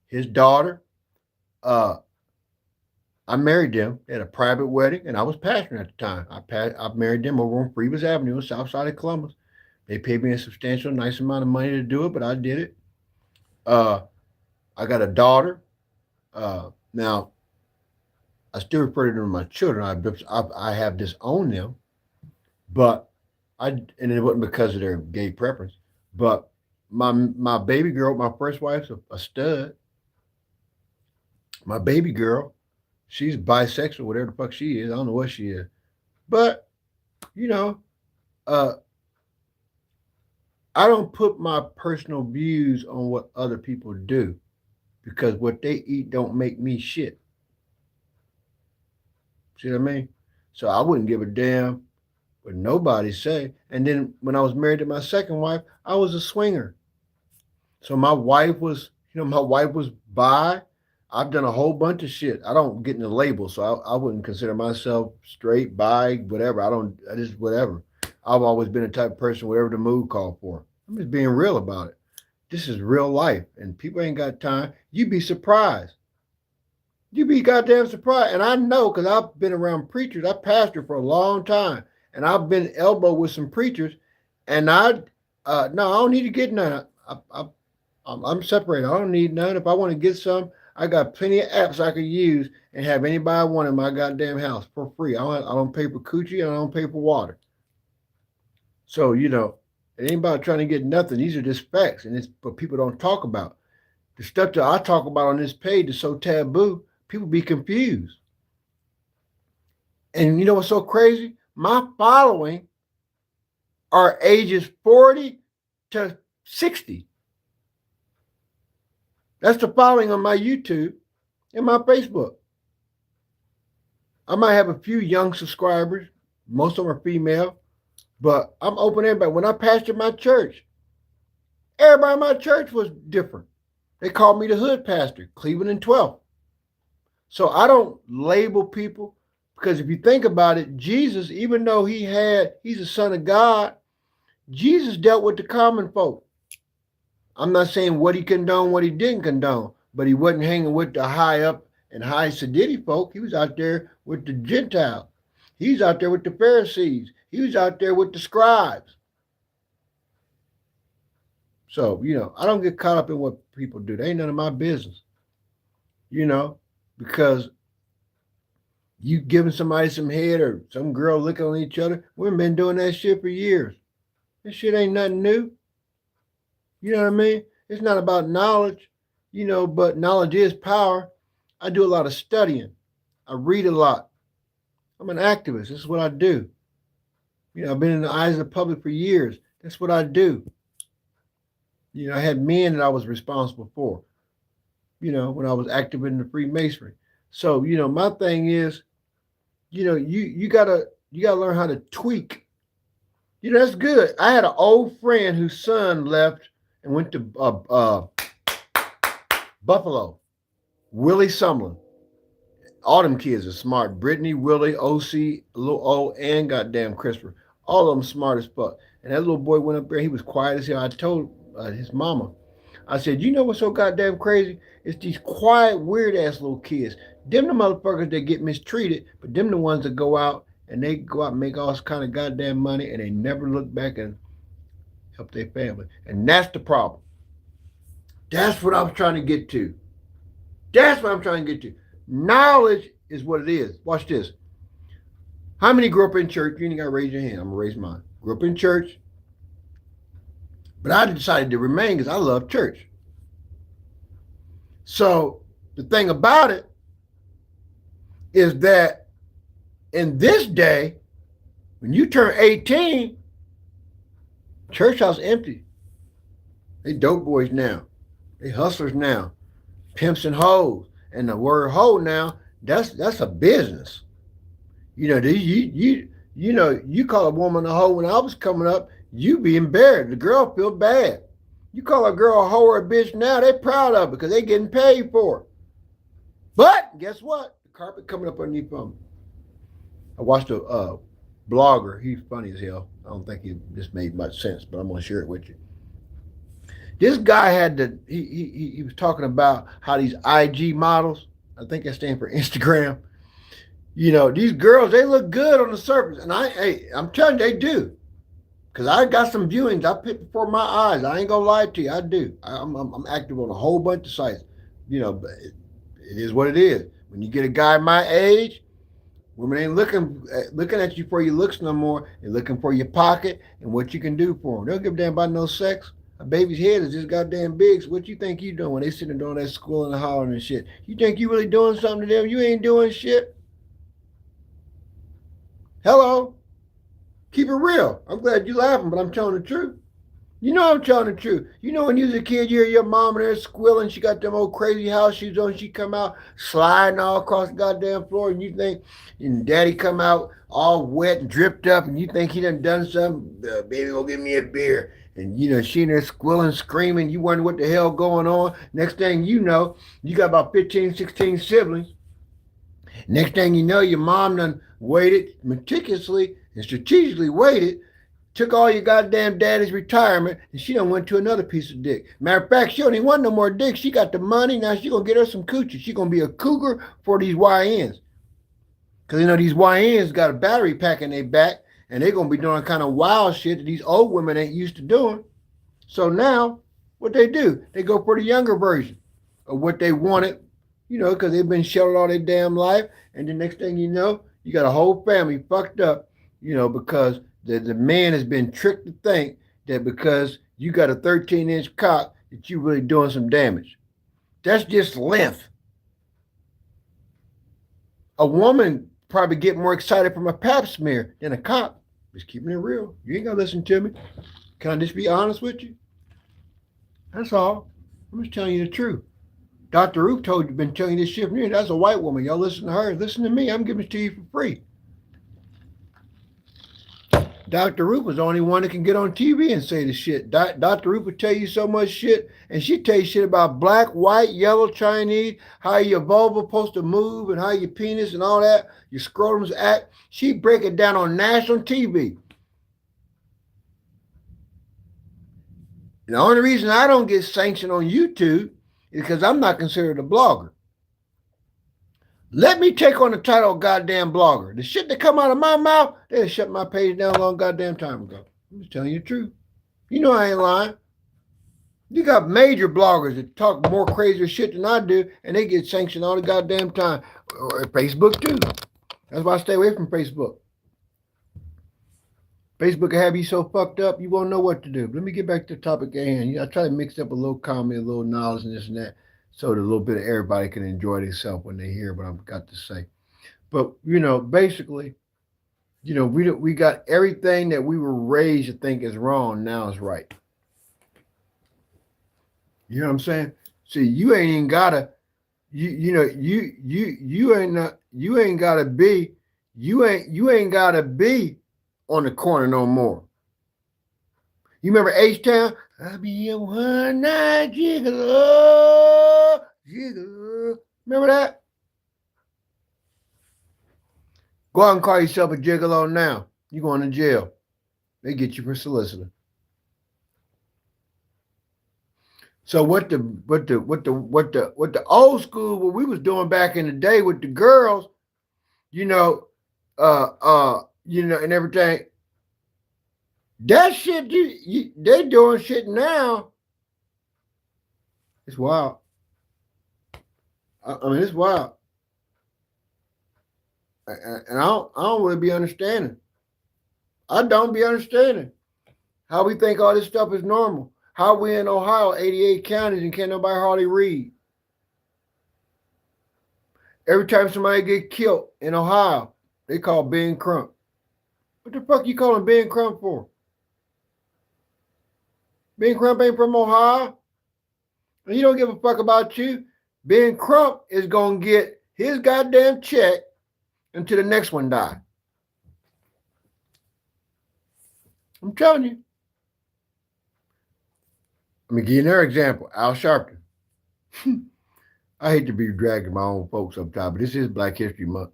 his daughter, I married them at a private wedding, and I was pastoring at the time. I married them over on Freebus Avenue on the south side of Columbus. They paid me a substantial, nice amount of money to do it, but I did it. Uh, I got a daughter. Now, I still refer to them as my children. I have disowned them, but and it wasn't because of their gay preference. But my baby girl, my first wife's a stud. My baby girl, she's bisexual, whatever the fuck she is. I don't know what she is, but you know, uh, I don't put my personal views on what other people do because what they eat don't make me shit. See what I mean? So I wouldn't give a damn what nobody say. And then when I was married to my second wife, I was a swinger. So my wife was, my wife was bi. I've done a whole bunch of shit. I don't get in the label, so I wouldn't consider myself straight, bi, whatever. I just whatever. I've always been the type of person, whatever the mood called for. I'm just being real about it. This is real life, and people ain't got time. You'd be surprised. You'd be goddamn surprised. And I know because I've been around preachers. I pastored for a long time, and I've been elbowed with some preachers, and no, I don't need to get none. I'm separated. I don't need none. If I want to get some, I got plenty of apps I could use and have anybody want in my goddamn house for free. I don't pay for coochie and I don't pay for water. So, it ain't about trying to get nothing. These are just facts, and it's what people don't talk about. The stuff that I talk about on this page is so taboo, people be confused. And you know what's so crazy? My following are ages 40 to 60. That's the following on my YouTube and my Facebook. I might have a few young subscribers. Most of them are female. But I'm open to everybody. When I pastored my church, everybody in my church was different. They called me the hood pastor, Cleveland and 12th. So I don't label people because if you think about it, Jesus, even though he's the son of God, Jesus dealt with the common folk. I'm not saying what he condoned, what he didn't condone, but he wasn't hanging with the high up and high sedity folk. He was out there with the Gentiles. He's out there with the Pharisees. He was out there with the scribes. So, I don't get caught up in what people do. They ain't none of my business. Because you giving somebody some head or some girl licking on each other, we've been doing that shit for years. This shit ain't nothing new. You know what I mean? It's not about knowledge, but knowledge is power. I do a lot of studying. I read a lot. I'm an activist. This is what I do. I've been in the eyes of the public for years. That's what I do. I had men that I was responsible for, when I was active in the Freemasonry. So, my thing is, you gotta learn how to tweak. That's good. I had an old friend whose son left and went to Buffalo, Willie Sumlin. All them kids are smart. Brittany, Willie, OC, little O, and goddamn Christopher. All of them smart as fuck. And that little boy went up there. He was quiet as hell. I told his mama, I said, you know what's so goddamn crazy? It's these quiet, weird-ass little kids. Them the motherfuckers that get mistreated, but them the ones that go out and make all kind of goddamn money and they never look back and help their family. And that's the problem. That's what I'm trying to get to. That's what I'm trying to get to. Knowledge is what it is. Watch this. How many grew up in church? You ain't got to raise your hand. I'm going to raise mine. Grew up in church. But I decided to remain because I love church. So the thing about it is that in this day, when you turn 18, church house empty. They dope boys now. They hustlers now. Pimps and hoes. And the word hoe now, that's a business. You call a woman a hoe when I was coming up, you be embarrassed. The girl feel bad. You call a girl a hoe or a bitch now, they proud of it because they getting paid for it. But guess what? The carpet coming up underneath them. I watched a blogger. He's funny as hell. I don't think this made much sense, but I'm going to share it with you. This guy he was talking about how these IG models, I think that stands for Instagram, These girls, they look good on the surface. And I'm telling you, they do. Because I got some viewings I put before my eyes. I ain't going to lie to you. I do. I'm active on a whole bunch of sites. But it is what it is. When you get a guy my age, women ain't looking at you for your looks no more. They're looking for your pocket and what you can do for them. They don't give a damn about no sex. A baby's head is just goddamn big. So what you think you doing when they sitting there doing that squealing and hollering and shit? You think you really doing something to them? You ain't doing shit. Hello? Keep it real. I'm glad you laughing, but I'm telling the truth. I'm telling the truth. When you was a kid, you hear your mom in there squealing. She got them old crazy house shoes on. She come out sliding all across the goddamn floor, and you think, and daddy come out all wet and dripped up, and you think he done something. Baby, go give me a beer. And she in there squealing, screaming. You wonder what the hell going on. Next thing you know, you got about 15, 16 siblings. Next thing you know, your mom done waited meticulously and strategically waited, took all your goddamn daddy's retirement, and she done went to another piece of dick. Matter of fact, she don't even want no more dick. She got the money. Now she gonna get her some coochie. She gonna be a cougar for these YNs. Because these YNs got a battery pack in their back, and they gonna be doing kind of wild shit that these old women ain't used to doing. So now, what they do? They go for the younger version of what they wanted, because they've been sheltered all their damn life. And the next thing you know, you got a whole family fucked up, because the man has been tricked to think that because you got a 13-inch cock that you really doing some damage. That's just length. A woman probably get more excited from a pap smear than a cock. Just keeping it real. You ain't gonna listen to me. Can I just be honest with you? That's all. I'm just telling you the truth. Dr. Ruth been telling you this shit from here. That's a white woman. Y'all listen to her. Listen to me. I'm giving it to you for free. Dr. Ruth was the only one that can get on TV and say the shit. Dr. Ruth would tell you so much shit, and she'd tell you shit about black, white, yellow, Chinese, how your vulva supposed to move, and how your penis and all that, your scrotums act. She'd break it down on national TV. And the only reason I don't get sanctioned on YouTube is because I'm not considered a blogger. Let me take on the title of goddamn blogger. The shit that come out of my mouth, they shut my page down a long goddamn time ago. I'm just telling you the truth. I ain't lying. You got major bloggers that talk more crazier shit than I do, and they get sanctioned all the goddamn time. Or Facebook too. That's why I stay away from Facebook. Facebook will have you so fucked up, you won't know what to do. But let me get back to the topic at hand. I try to mix up a little comedy, a little knowledge, and this and that, so that a little bit of everybody can enjoy themselves when they hear what I've got to say. But, basically, we got everything that we were raised to think is wrong now is right. You know what I'm saying? See, you ain't even gotta, you ain't gotta be on the corner no more. You remember H-Town? I'll be a one-night gigolo, gigolo. Remember that? Go out and call yourself a gigolo now. You're going to jail. They get you for soliciting. So what the old school, what we was doing back in the day with the girls, and everything. That shit, they doing shit now. It's wild. I mean, it's wild. And I don't really be understanding. I don't be understanding how we think all this stuff is normal. How we in Ohio, 88 counties, and can't nobody hardly read. Every time somebody get killed in Ohio, they call Ben Crump. What the fuck you calling Ben Crump for? Ben Crump ain't from Ohio. And he don't give a fuck about you. Ben Crump is going to get his goddamn check until the next one die. I'm telling you. Let me give you another example. Al Sharpton. I hate to be dragging my own folks up top, but this is Black History Month.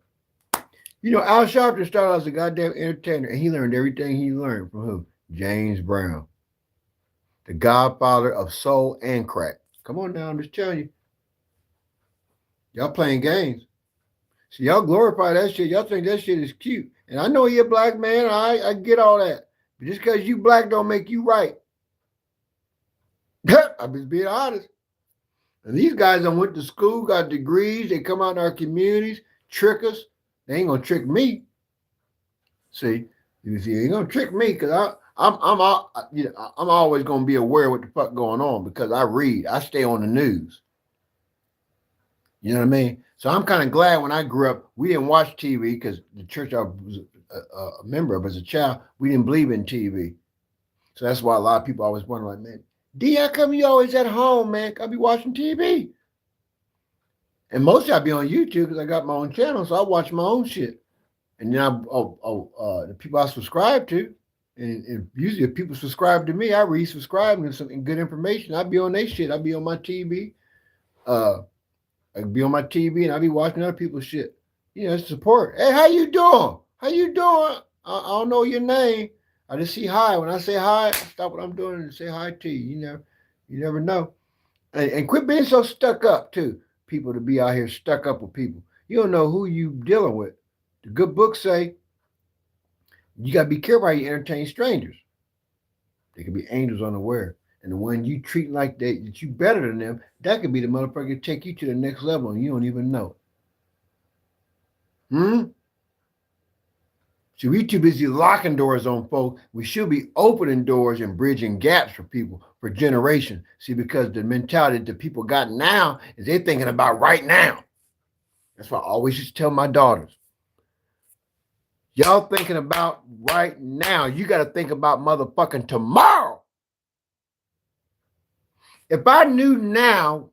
Al Sharpton started as a goddamn entertainer, and he learned everything he learned from who? James Brown, the godfather of soul and crack. Come on now, I'm just telling you. Y'all playing games. See, y'all glorify that shit. Y'all think that shit is cute. And I know you're a black man. I get all that. But just because you black don't make you right. I'm just being honest. And these guys that went to school, got degrees. They come out in our communities, trick us. They ain't gonna trick me. See, you see, they ain't gonna trick me because I'm always gonna be aware of what the fuck going on because I read. I stay on the news. You know what I mean? So I'm kind of glad when I grew up, we didn't watch TV because the church I was a member of as a child, we didn't believe in TV. So that's why a lot of people always wonder, like, man, D, how come you always at home, man? I be watching TV. And mostly I be on YouTube because I got my own channel, so I watch my own shit. And then the people I subscribe to, and usually if people subscribe to me, I resubscribe and some good information. I be on their shit. I be on my TV. I be on my TV and I be watching other people's shit. You know, support. Hey, how you doing? How you doing? I don't know your name. I just see hi. When I say hi, I stop what I'm doing and say hi to you. You never know. And quit being so stuck up too. People to be out here stuck up with people. You don't know who you dealing with. The good books say you gotta be careful how you entertain strangers. They can be angels unaware. And the one you treat like that you better than them, that could be the motherfucker that take you to the next level and you don't even know. See, we too busy locking doors on folks. We should be opening doors and bridging gaps for people for generations. See, because the mentality that the people got now is they're thinking about right now. That's why I always used to tell my daughters, y'all thinking about right now. You got to think about motherfucking tomorrow. If I knew now,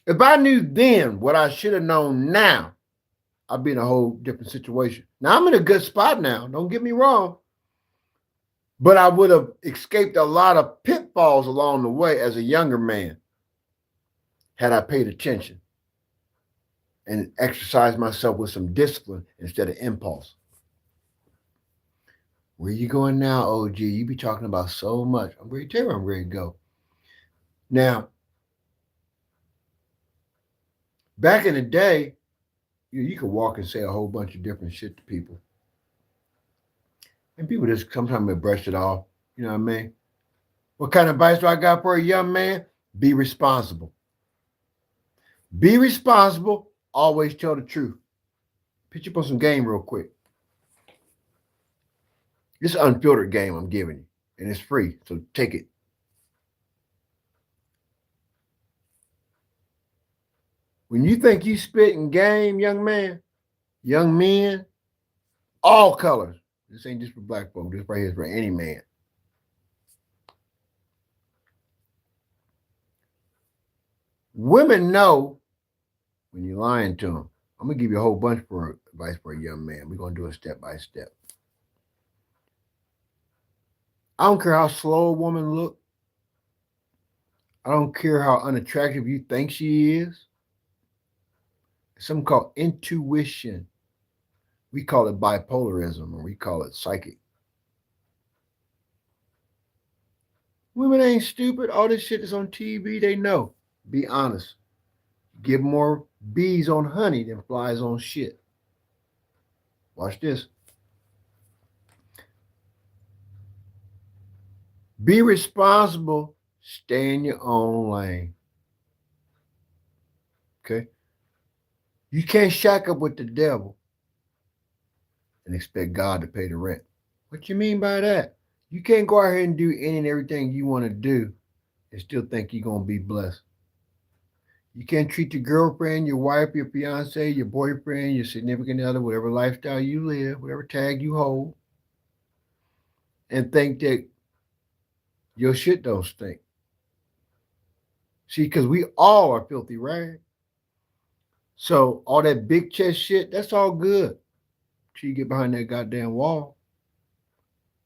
if I knew then what I should have known now, I'd be in a whole different situation. Now I'm in a good spot now. Don't get me wrong. But I would have escaped a lot of pitfalls along the way as a younger man had I paid attention and exercised myself with some discipline instead of impulse. Where you going now, OG? You be talking about so much. I'm ready to tell you where I'm ready to go. Now, back in the day, you could walk and say a whole bunch of different shit to people. And people just sometimes would brush it off. You know what I mean? What kind of advice do I got for a young man? Be responsible. Be responsible. Always tell the truth. Pitch you up on some game real quick. This is an unfiltered game I'm giving you. And it's free. So take it. When you think you spitting game, young man, young men, all colors. This ain't just for black folks. This right here is for any man. Women know when you're lying to them. I'm going to give you a whole bunch for advice for a young man. We're going to do it step by step. I don't care how slow a woman look. I don't care how unattractive you think she is. It's something called intuition. We call it bipolarism, or we call it psychic. Women ain't stupid. All this shit is on TV. They know. Be honest. Give more bees on honey than flies on shit. Watch this. Be responsible. Stay in your own lane. Okay? You can't shack up with the devil and expect God to pay the rent. What you mean by that? You can't go out here and do any and everything you want to do and still think you're going to be blessed. You can't treat your girlfriend, your wife, your fiance, your boyfriend, your significant other, whatever lifestyle you live, whatever tag you hold, and think that your shit don't stink. See, because we all are filthy rags. So all that big chest shit, that's all good. Till you get behind that goddamn wall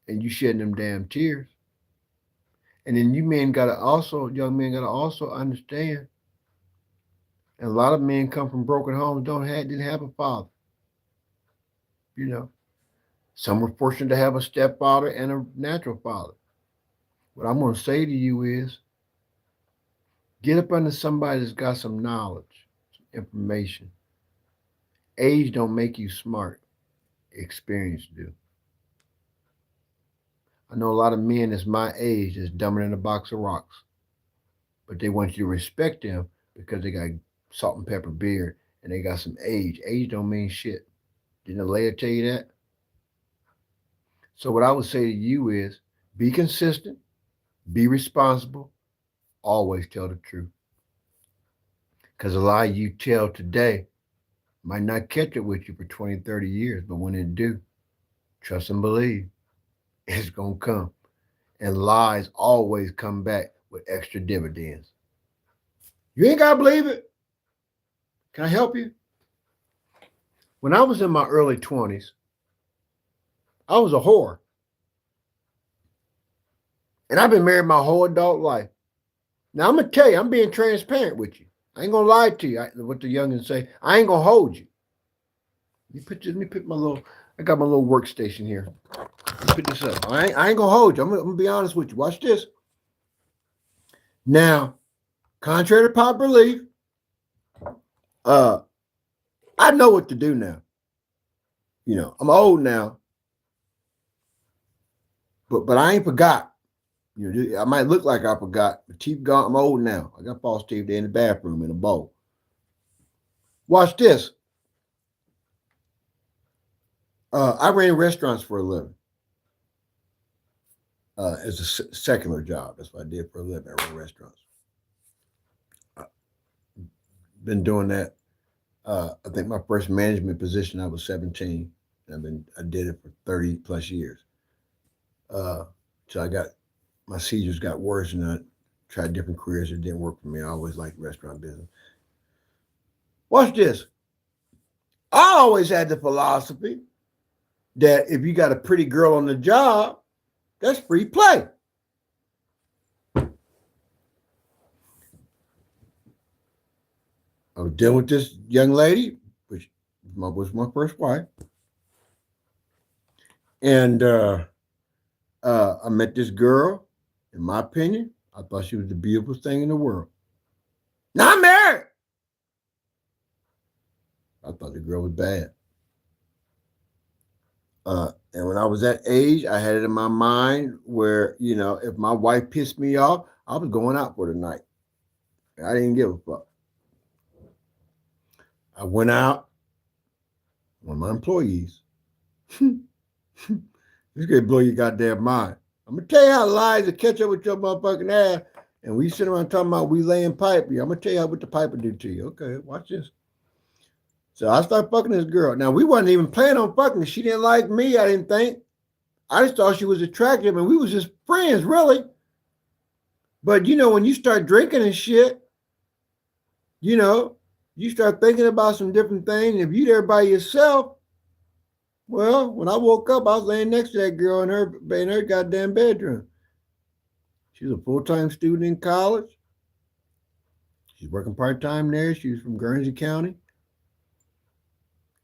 and you shedding them damn tears. And then young men gotta also understand. And a lot of men come from broken homes, didn't have a father. You know. Some were fortunate to have a stepfather and a natural father. What I'm gonna say to you is get up under somebody that's got some knowledge, some information. Age don't make you smart. Experience do. I know a lot of men that's my age that's dumber than a box of rocks, but they want you to respect them because they got salt and pepper beard and they got some age. Age don't mean shit. Didn't the lady tell you that? So what I would say to you is be consistent, be responsible, always tell the truth. Because a lie you tell today might not catch it with you for 20, 30 years, but when it do, trust and believe, it's going to come. And lies always come back with extra dividends. You ain't got to believe it. Can I help you? When I was in my early 20s, I was a whore. And I've been married my whole adult life. Now, I'm going to tell you, I'm being transparent with you. I ain't going to lie to you. What the youngins say, I ain't going to hold you. Let me put my little, I got my little workstation here. Let me put this up. I ain't going to hold you. I'm going to be honest with you. Watch this. Now, contrary to popular belief, I know what to do now. You know, I'm old now, but I ain't forgot. You know, I might look like I forgot. The teeth gone. I'm old now. I got false teeth there in the bathroom in a bowl. Watch this. I ran restaurants for a living. As a secular job. That's what I did for a living. I ran restaurants. Been doing that. I think my first management position I was 17. I did it for 30 plus years. So my seizures got worse, and I tried different careers. It didn't work for me. I always liked restaurant business. Watch this. I always had the philosophy that if you got a pretty girl on the job, that's free play. I was dealing with this young lady, which was my first wife. And I met this girl. In my opinion, I thought she was the beautiful thing in the world. Now I'm married. I thought the girl was bad. And when I was that age, I had it in my mind where, you know, if my wife pissed me off, I was going out for the night. I didn't give a fuck. I went out, one of my employees. This gonna blow your goddamn mind. I'm gonna tell you how lies will catch up with your motherfucking ass. And we sit around talking about we laying pipe. I'm gonna tell you what the pipe will do to you. Okay, watch this. So I started fucking this girl. Now we wasn't even planning on fucking. She didn't like me, I didn't think. I just thought she was attractive, and we was just friends, really. But you know, when you start drinking and shit, you know, you start thinking about some different things. If you there by yourself, well, when I woke up, I was laying next to that girl in her goddamn bedroom. She's a full-time student in college. She's working part-time there. She's from Guernsey County.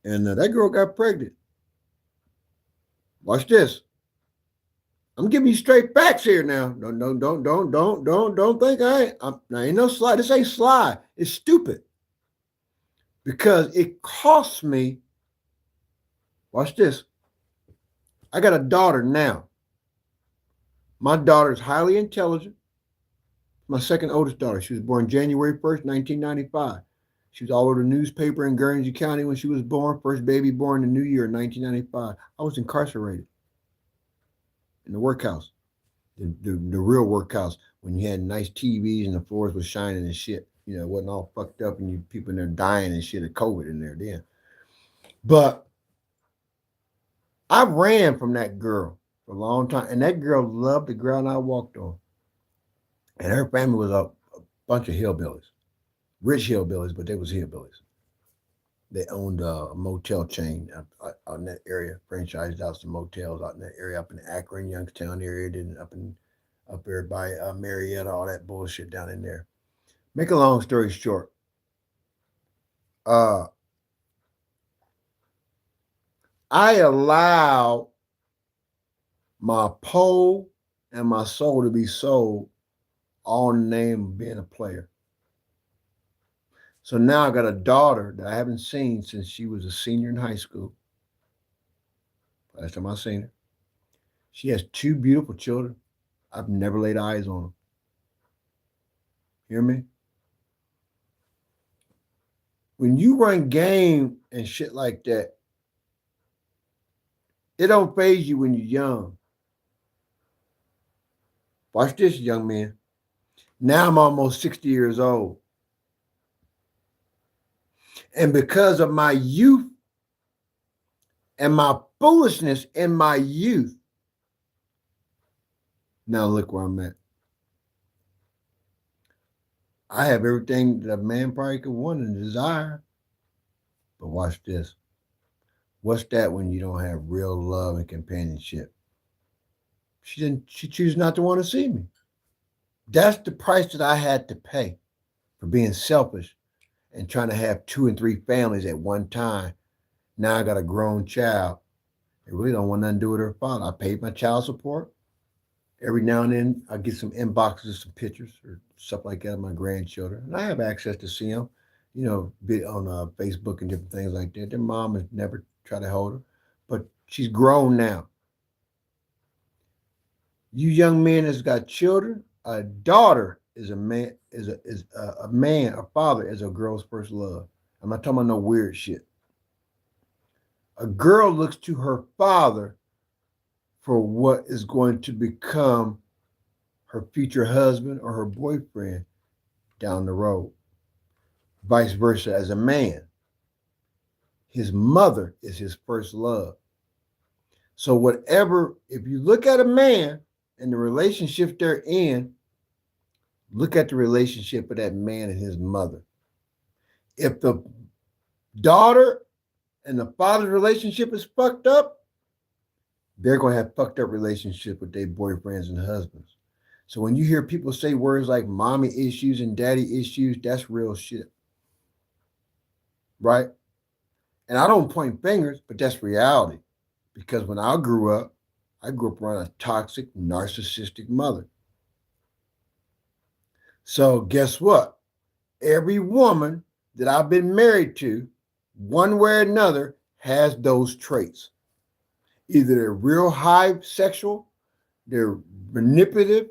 And that girl got pregnant. Watch this. I'm giving you straight facts here now. Don't think now ain't no slide. This ain't slide. It's stupid. Because it costs me. Watch this. I got a daughter now. My daughter is highly intelligent. My second oldest daughter. She was born January 1st, 1995. She was all over the newspaper in Guernsey County when she was born. First baby born in the new year in 1995. I was incarcerated in the workhouse, the real workhouse, when you had nice TVs and the floors was shining and shit. You know, it wasn't all fucked up and you people in there dying and shit of COVID in there then. But I ran from that girl for a long time, and that girl loved the ground I walked on. And her family was a bunch of hillbillies. Rich hillbillies, but they was hillbillies. They owned a motel chain out in that area, franchised out some motels out in that area, up in Akron, Youngstown area, then up there by Marietta, all that bullshit down in there. Make a long story short, I allow my pole and my soul to be sold all in the name of being a player. So now I got a daughter that I haven't seen since she was a senior in high school. Last time I seen her. She has two beautiful children. I've never laid eyes on them. Hear me? When you run game and shit like that, it don't phase you when you're young. Watch this, young man. Now I'm almost 60 years old. And because of my youth and my foolishness in my youth, now look where I'm at. I have everything that a man probably could want and desire. But watch this. What's that when you don't have real love and companionship? She chooses not to want to see me. That's the price that I had to pay for being selfish and trying to have 2 and 3 families at one time. Now I got a grown child. They really don't want nothing to do with her father. I paid my child support. Every now and then I get some inboxes of some pictures or stuff like that of my grandchildren. And I have access to see them, be on Facebook and different things like that. Their mom has never tried to hold her, but she's grown now. You young men that's got children, a daughter is a man, a father is a girl's first love. I'm not talking about no weird shit. A girl looks to her father for what is going to become her future husband or her boyfriend down the road. Vice versa, as a man, his mother is his first love. So whatever, if you look at a man and the relationship they're in, look at the relationship of that man and his mother. If the daughter and the father's relationship is fucked up, they're going to have fucked up relationship with their boyfriends and husbands. So when you hear people say words like mommy issues and daddy issues, that's real shit. Right? And I don't point fingers, but that's reality. Because when I grew up around a toxic, narcissistic mother. So guess what? Every woman that I've been married to, one way or another, has those traits. Either they're real high sexual, they're manipulative.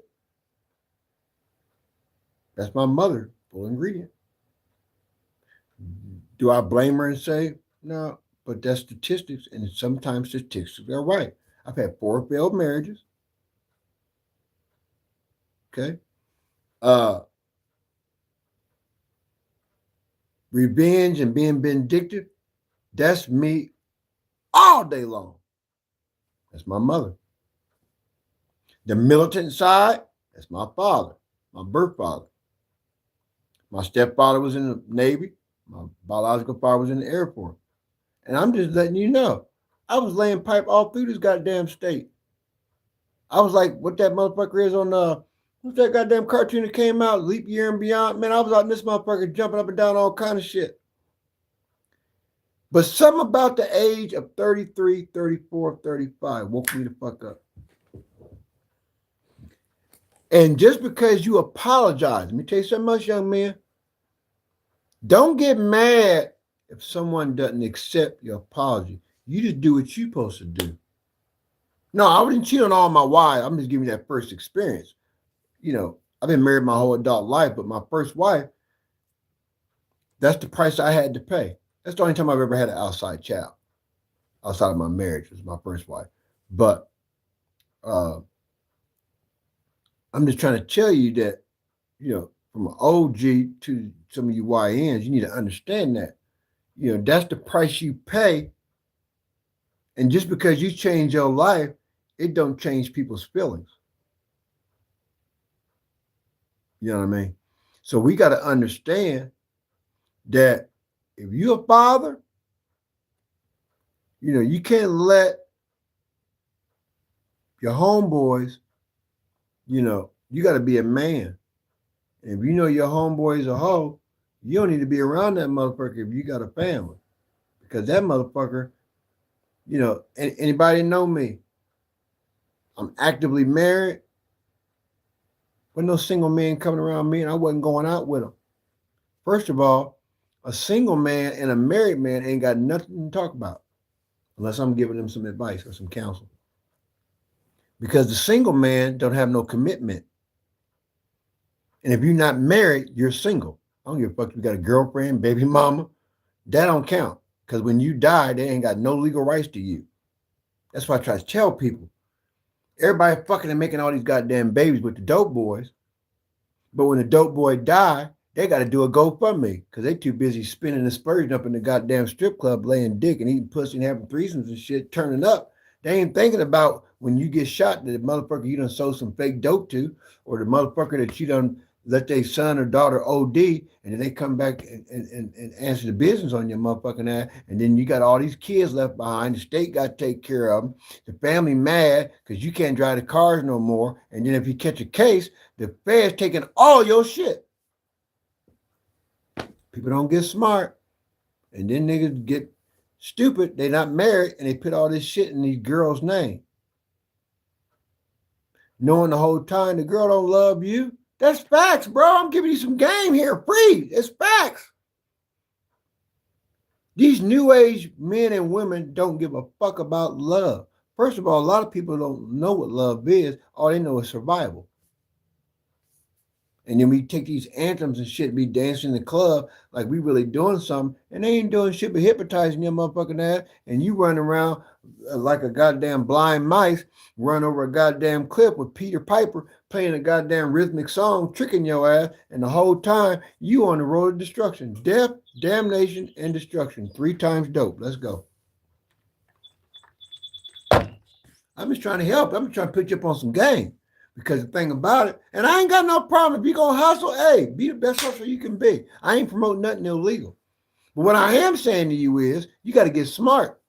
That's my mother, full ingredient. Do I blame her and say, no, but that's statistics, and sometimes statistics are right. I've had 4 failed marriages. Okay. Revenge and being vindictive, that's me all day long. That's my mother. The militant side, that's my father, my birth father. My stepfather was in the Navy. My biological father was in the Air Force. And I'm just letting you know, I was laying pipe all through this goddamn state. I was like, what that motherfucker is on what's that goddamn cartoon that came out, Leap Year and Beyond? Man, I was out in this motherfucker jumping up and down all kind of shit. But something about the age of 33, 34, 35 woke me the fuck up. And just because you apologize, let me tell you something else, young man. Don't get mad if someone doesn't accept your apology. You just do what you're supposed to do. No, I wouldn't cheat on all my wives. I'm just giving you that first experience. I've been married my whole adult life, but my first wife, that's the price I had to pay. That's the only time I've ever had an outside child. Outside of my marriage was my first wife. But I'm just trying to tell you that, from an OG to some of you YNs, you need to understand that. That's the price you pay. And just because you change your life, it don't change people's feelings. You know what I mean? So we got to understand that if you're a father, you can't let your homeboys, you got to be a man. And if you know your homeboy's a hoe, you don't need to be around that motherfucker if you got a family. Because that motherfucker, anybody know me? I'm actively married. Wasn't no single men coming around me, and I wasn't going out with them. First of all, A single man and a married man ain't got nothing to talk about unless I'm giving them some advice or some counsel. Because the single man don't have no commitment. And if you're not married, you're single. I don't give a fuck if you got a girlfriend, baby mama. That don't count. Because when you die, they ain't got no legal rights to you. That's why I try to tell people. Everybody fucking and making all these goddamn babies with the dope boys. But when the dope boy die, they got to do a GoFundMe because they too busy spinning and spurging up in the goddamn strip club, laying dick and eating pussy and having threesomes and shit, turning up. They ain't thinking about when you get shot, the motherfucker you done sold some fake dope to, or the motherfucker that you done let their son or daughter OD, and then they come back and answer the business on your motherfucking ass, and then you got all these kids left behind. The state got to take care of them. The family mad because you can't drive the cars no more, and then if you catch a case, the Fed's taking all your shit. People don't get smart, and then niggas get stupid. They not married, and they put all this shit in these girls' name, knowing the whole time the girl don't love you. That's facts, bro. I'm giving you some game here, free. It's facts. These new age men and women don't give a fuck about love. First of all, a lot of people don't know what love is. All they know is survival. And then we take these anthems and shit, be dancing in the club like we really doing something, and they ain't doing shit but hypnotizing your motherfucking ass, and you run around like a goddamn blind mice, run over a goddamn cliff with Peter Piper playing a goddamn rhythmic song, tricking your ass, and the whole time you on the road of destruction. Death, damnation, and destruction. 3 times dope. Let's go. I'm just trying to help. I'm just trying to put you up on some game. Because the thing about it, and I ain't got no problem. If you're going to hustle, hey, be the best hustler you can be. I ain't promoting nothing illegal. But what I am saying to you is, you got to get smart.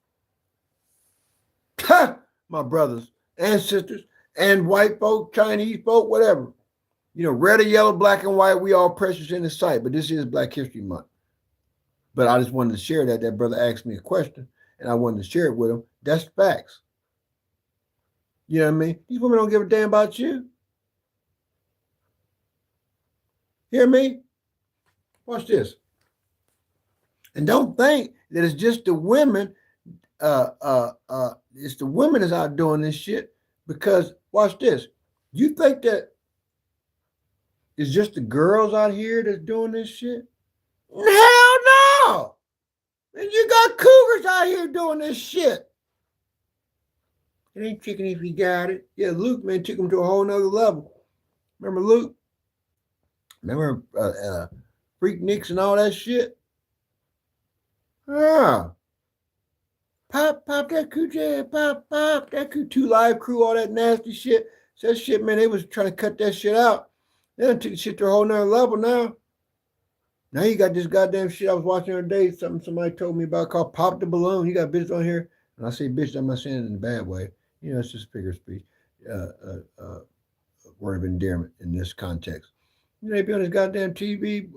My brothers and sisters and white folk, Chinese folk, whatever. You know, red or yellow, black and white, we all precious in the sight. But this is Black History Month. But I just wanted to share that. That brother asked me a question, and I wanted to share it with him. That's facts. You know what I mean? These women don't give a damn about you. Hear me? Watch this. And don't think that it's just the women. It's the women that's out doing this shit. Because watch this. You think that it's just the girls out here that's doing this shit? Hell no! And you got cougars out here doing this shit. It ain't chicken if you got it. Yeah, Luke, man, took him to a whole nother level. Remember Luke? Remember Freak Nicks and all that shit? Yeah. Pop that coochie, pop that coochie, 2 Live Crew, all that nasty shit. So that shit, man, they was trying to cut that shit out. They done took the shit to a whole nother level now. Now you got this goddamn shit I was watching the other day, something somebody told me about called Pop the Balloon. You got bitches on here. And I say bitch, I'm not saying it in a bad way. You know, it's just figure of speech, word of endearment in this context. You know, they be on this goddamn TV,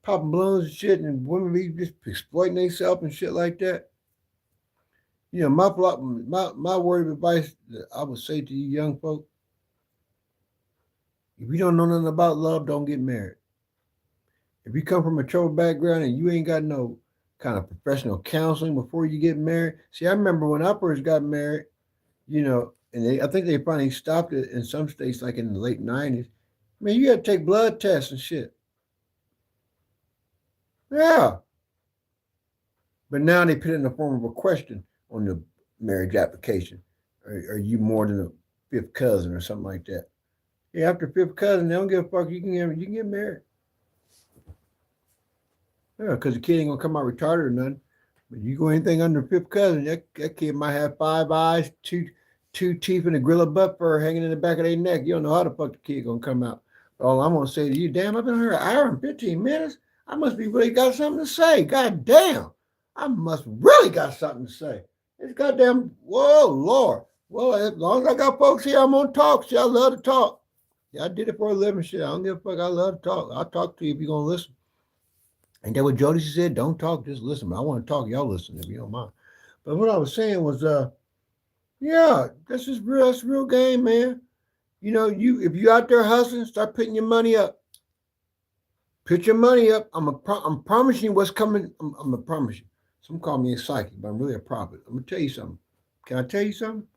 popping balloons and shit, and women be just exploiting themselves and shit like that. You know, my word of advice that I would say to you young folk, if you don't know nothing about love, don't get married. If you come from a troubled background and you ain't got no kind of professional counseling before you get married. See, I remember when I first got married, you know, and I think they finally stopped it in some states, like in the late 90s. I mean, you got to take blood tests and shit. Yeah. But now they put it in the form of a question on the marriage application. Are you more than a 5th cousin or something like that? Yeah, after 5th cousin, they don't give a fuck. You can get married. Yeah, because the kid ain't gonna come out retarded or nothing. But you go anything under 5th cousin, that kid might have 5 eyes, two teeth, and a grill of butt fur hanging in the back of their neck. You don't know how the fuck the kid gonna come out. All I'm gonna say to you, damn, I've been here an hour and 15 minutes. I must be really got something to say. God damn, I must really got something to say. It's goddamn, whoa, Lord. Well, as long as I got folks here, I'm gonna talk. See, I love to talk. Yeah, I did it for a living. Shit, I don't give a fuck. I love to talk. I'll talk to you if you're gonna listen. Ain't that what Jody said? Don't talk, just listen. But I want to talk. Y'all listen if you don't mind. But what I was saying was, yeah, this is real. That's real game, man. You know, if you out there hustling, start putting your money up. Put your money up. I'm promising you what's coming. I'm gonna promise you. Some call me a psychic, but I'm really a prophet. I'm gonna tell you something. Can I tell you something?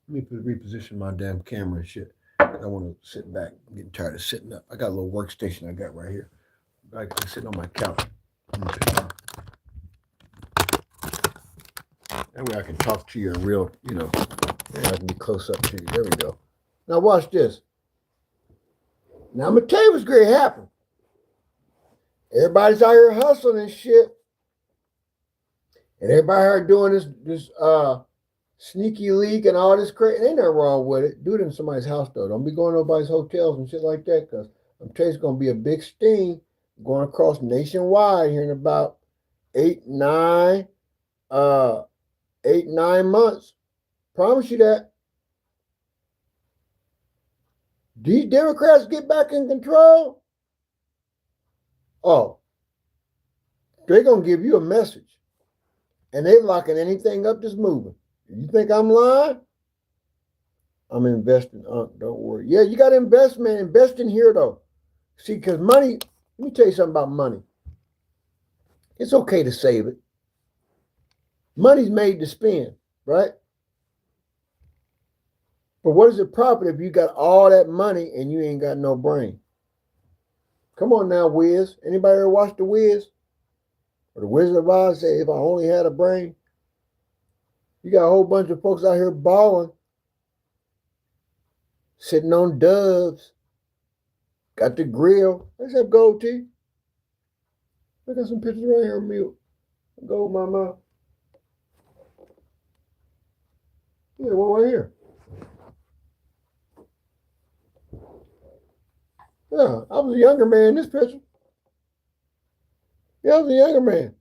Let me reposition my damn camera and shit. I want to sit back. I'm getting tired of sitting up. I got a little workstation I got right here. I can sit on my couch. That way I can talk to you in real, I can be close up to you. There we go. Now watch this. Now I'm gonna tell you what's great happen. Everybody's out here hustling and shit. And everybody out here doing this sneaky leak and all this crazy. Ain't nothing wrong with it. Do it in somebody's house though. Don't be going to nobody's hotels and shit like that, because I'm telling you, it's gonna be a big sting going across nationwide here in about 8, 9 months. Promise you that. These Democrats get back in control. Oh, they're gonna give you a message. And they locking anything up that's moving. You think I'm lying? I'm investing. Don't worry. Yeah, you got to invest, man. Invest in here, though. See, because money, let me tell you something about money. It's okay to save it. Money's made to spend, right? But what is it profit if you got all that money and you ain't got no brain? Come on now, Wiz. Anybody ever watch The Wiz? Or The Wizard of Oz say, if I only had a brain? You got a whole bunch of folks out here balling, sitting on doves, got the grill. Let's have gold tea. I got some pictures right here on mute. Gold mama. Yeah, one right here. Yeah, I was a younger man in this picture. Yeah, I was a younger man.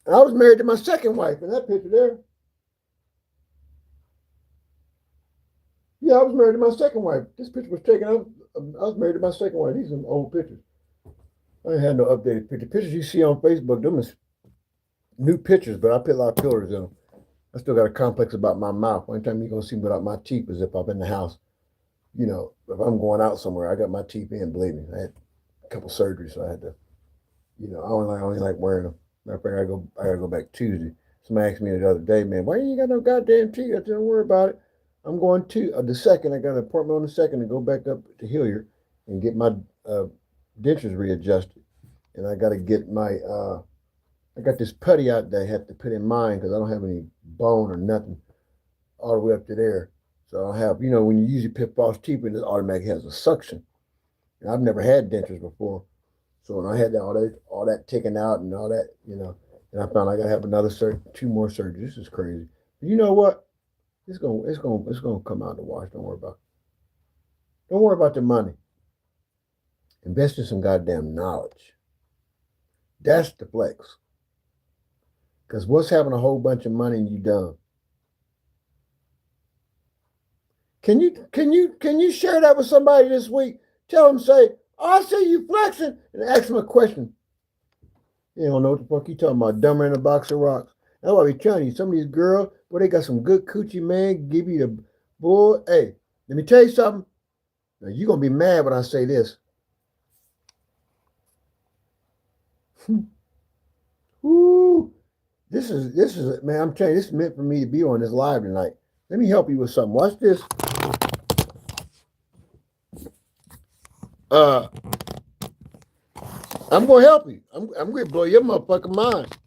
And I was married to my second wife in that picture there. Yeah, I was married to my second wife. This picture was taken out. I was married to my second wife. These are some old pictures. I ain't had no updated pictures. Pictures you see on Facebook, them is new pictures, but I put a lot of filters in them. I still got a complex about my mouth. One time you're going to see me without my teeth is if I'm in the house. If I'm going out somewhere, I got my teeth in, believe me. I had a couple surgeries, so I had to, I only like wearing them. Matter of fact, I gotta go back Tuesday. Somebody asked me the other day, man, why you got no goddamn teeth? I said, don't worry about it. I'm going to the second. I got an appointment on the second to go back up to Hilliard and get my dentures readjusted. And I got to get my, I got this putty out that I have to put in mine because I don't have any bone or nothing all the way up to there. So I have, when you usually put false teeth in, it automatically has a suction. And I've never had dentures before. So when I had all that taken out and all that, and I found I got to have another 2 more surgeries. This is crazy. But you know what? It's gonna come out in the wash. Don't worry about it. Don't worry about the money. Invest in some goddamn knowledge. That's the flex. Because what's having a whole bunch of money and you done? Can you share that with somebody this week? Tell them, say, oh, I see you flexing, and ask them a question. You don't know what the fuck you talking about. Dumber than a box of rocks. That's why I be telling you, some of these girls, boy, they got some good coochie, man. Give you the boy. Hey, let me tell you something. Now you're gonna be mad when I say this. Woo. This is man, I'm telling you, this is meant for me to be on this live tonight. Let me help you with something. Watch this. I'm gonna help you. I'm gonna blow your motherfucking mind.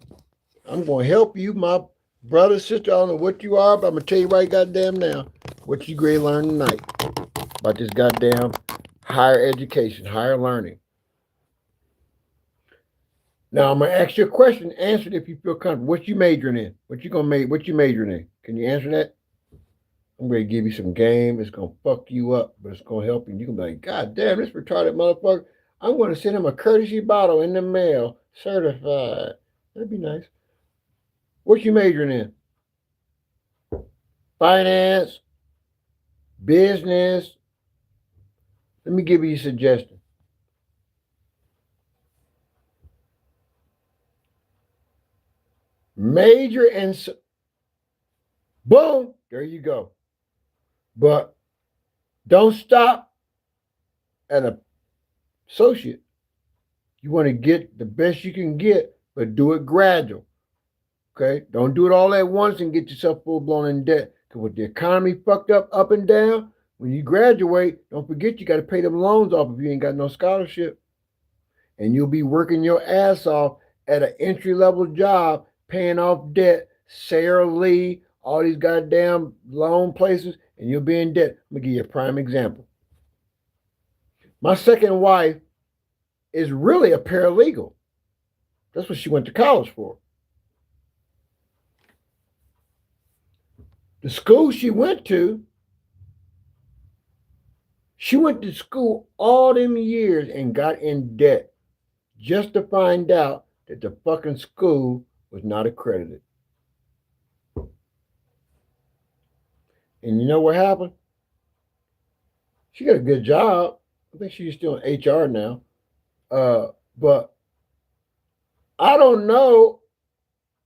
I'm gonna help you, my brother, sister. I don't know what you are, but I'm gonna tell you right goddamn now what you gonna learn tonight about this goddamn higher education, higher learning. Now I'm gonna ask you a question. Answer it if you feel comfortable. What you majoring in? What you majoring in? Can you answer that? I'm gonna give you some game. It's gonna fuck you up, but it's gonna help you. You can be like, God damn, this retarded motherfucker. I'm gonna send him a courtesy bottle in the mail, certified. That'd be nice. What you majoring in? Finance, business. Let me give you a suggestion. Major in, boom, there you go. But don't stop at an associate. You want to get the best you can get, but do it gradual. Okay? Don't do it all at once and get yourself full blown in debt. Because with the economy fucked up and down, when you graduate, don't forget you got to pay them loans off if you ain't got no scholarship. And you'll be working your ass off at an entry level job, paying off debt, Sarah Lee, all these goddamn loan places, and you'll be in debt. I'm gonna give you a prime example. My second wife is really a paralegal. That's what she went to college for. The school she went to school all them years and got in debt just to find out that the fucking school was not accredited. And you know what happened? She got a good job. I think she's still in HR now. But I don't know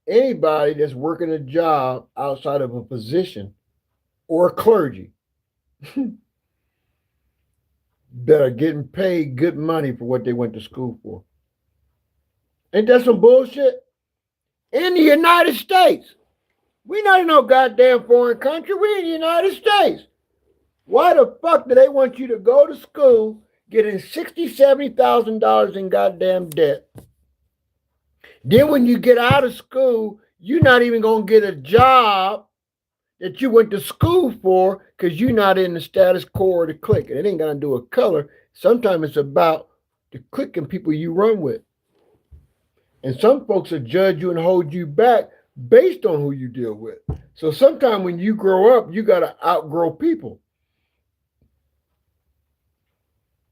anybody that's working a job outside of a physician or a clergy that are getting paid good money for what they went to school for. Ain't that some bullshit? In the United States. We not in no goddamn foreign country. We in the United States. Why the fuck do they want you to go to school getting $60,000, $70,000 in goddamn debt? Then when you get out of school, you're not even gonna get a job that you went to school for because you're not in the status quo of the clique. And it ain't gonna do with color. Sometimes it's about the clique and people you run with. And some folks will judge you and hold you back based on who you deal with. So sometimes when you grow up, you gotta outgrow people.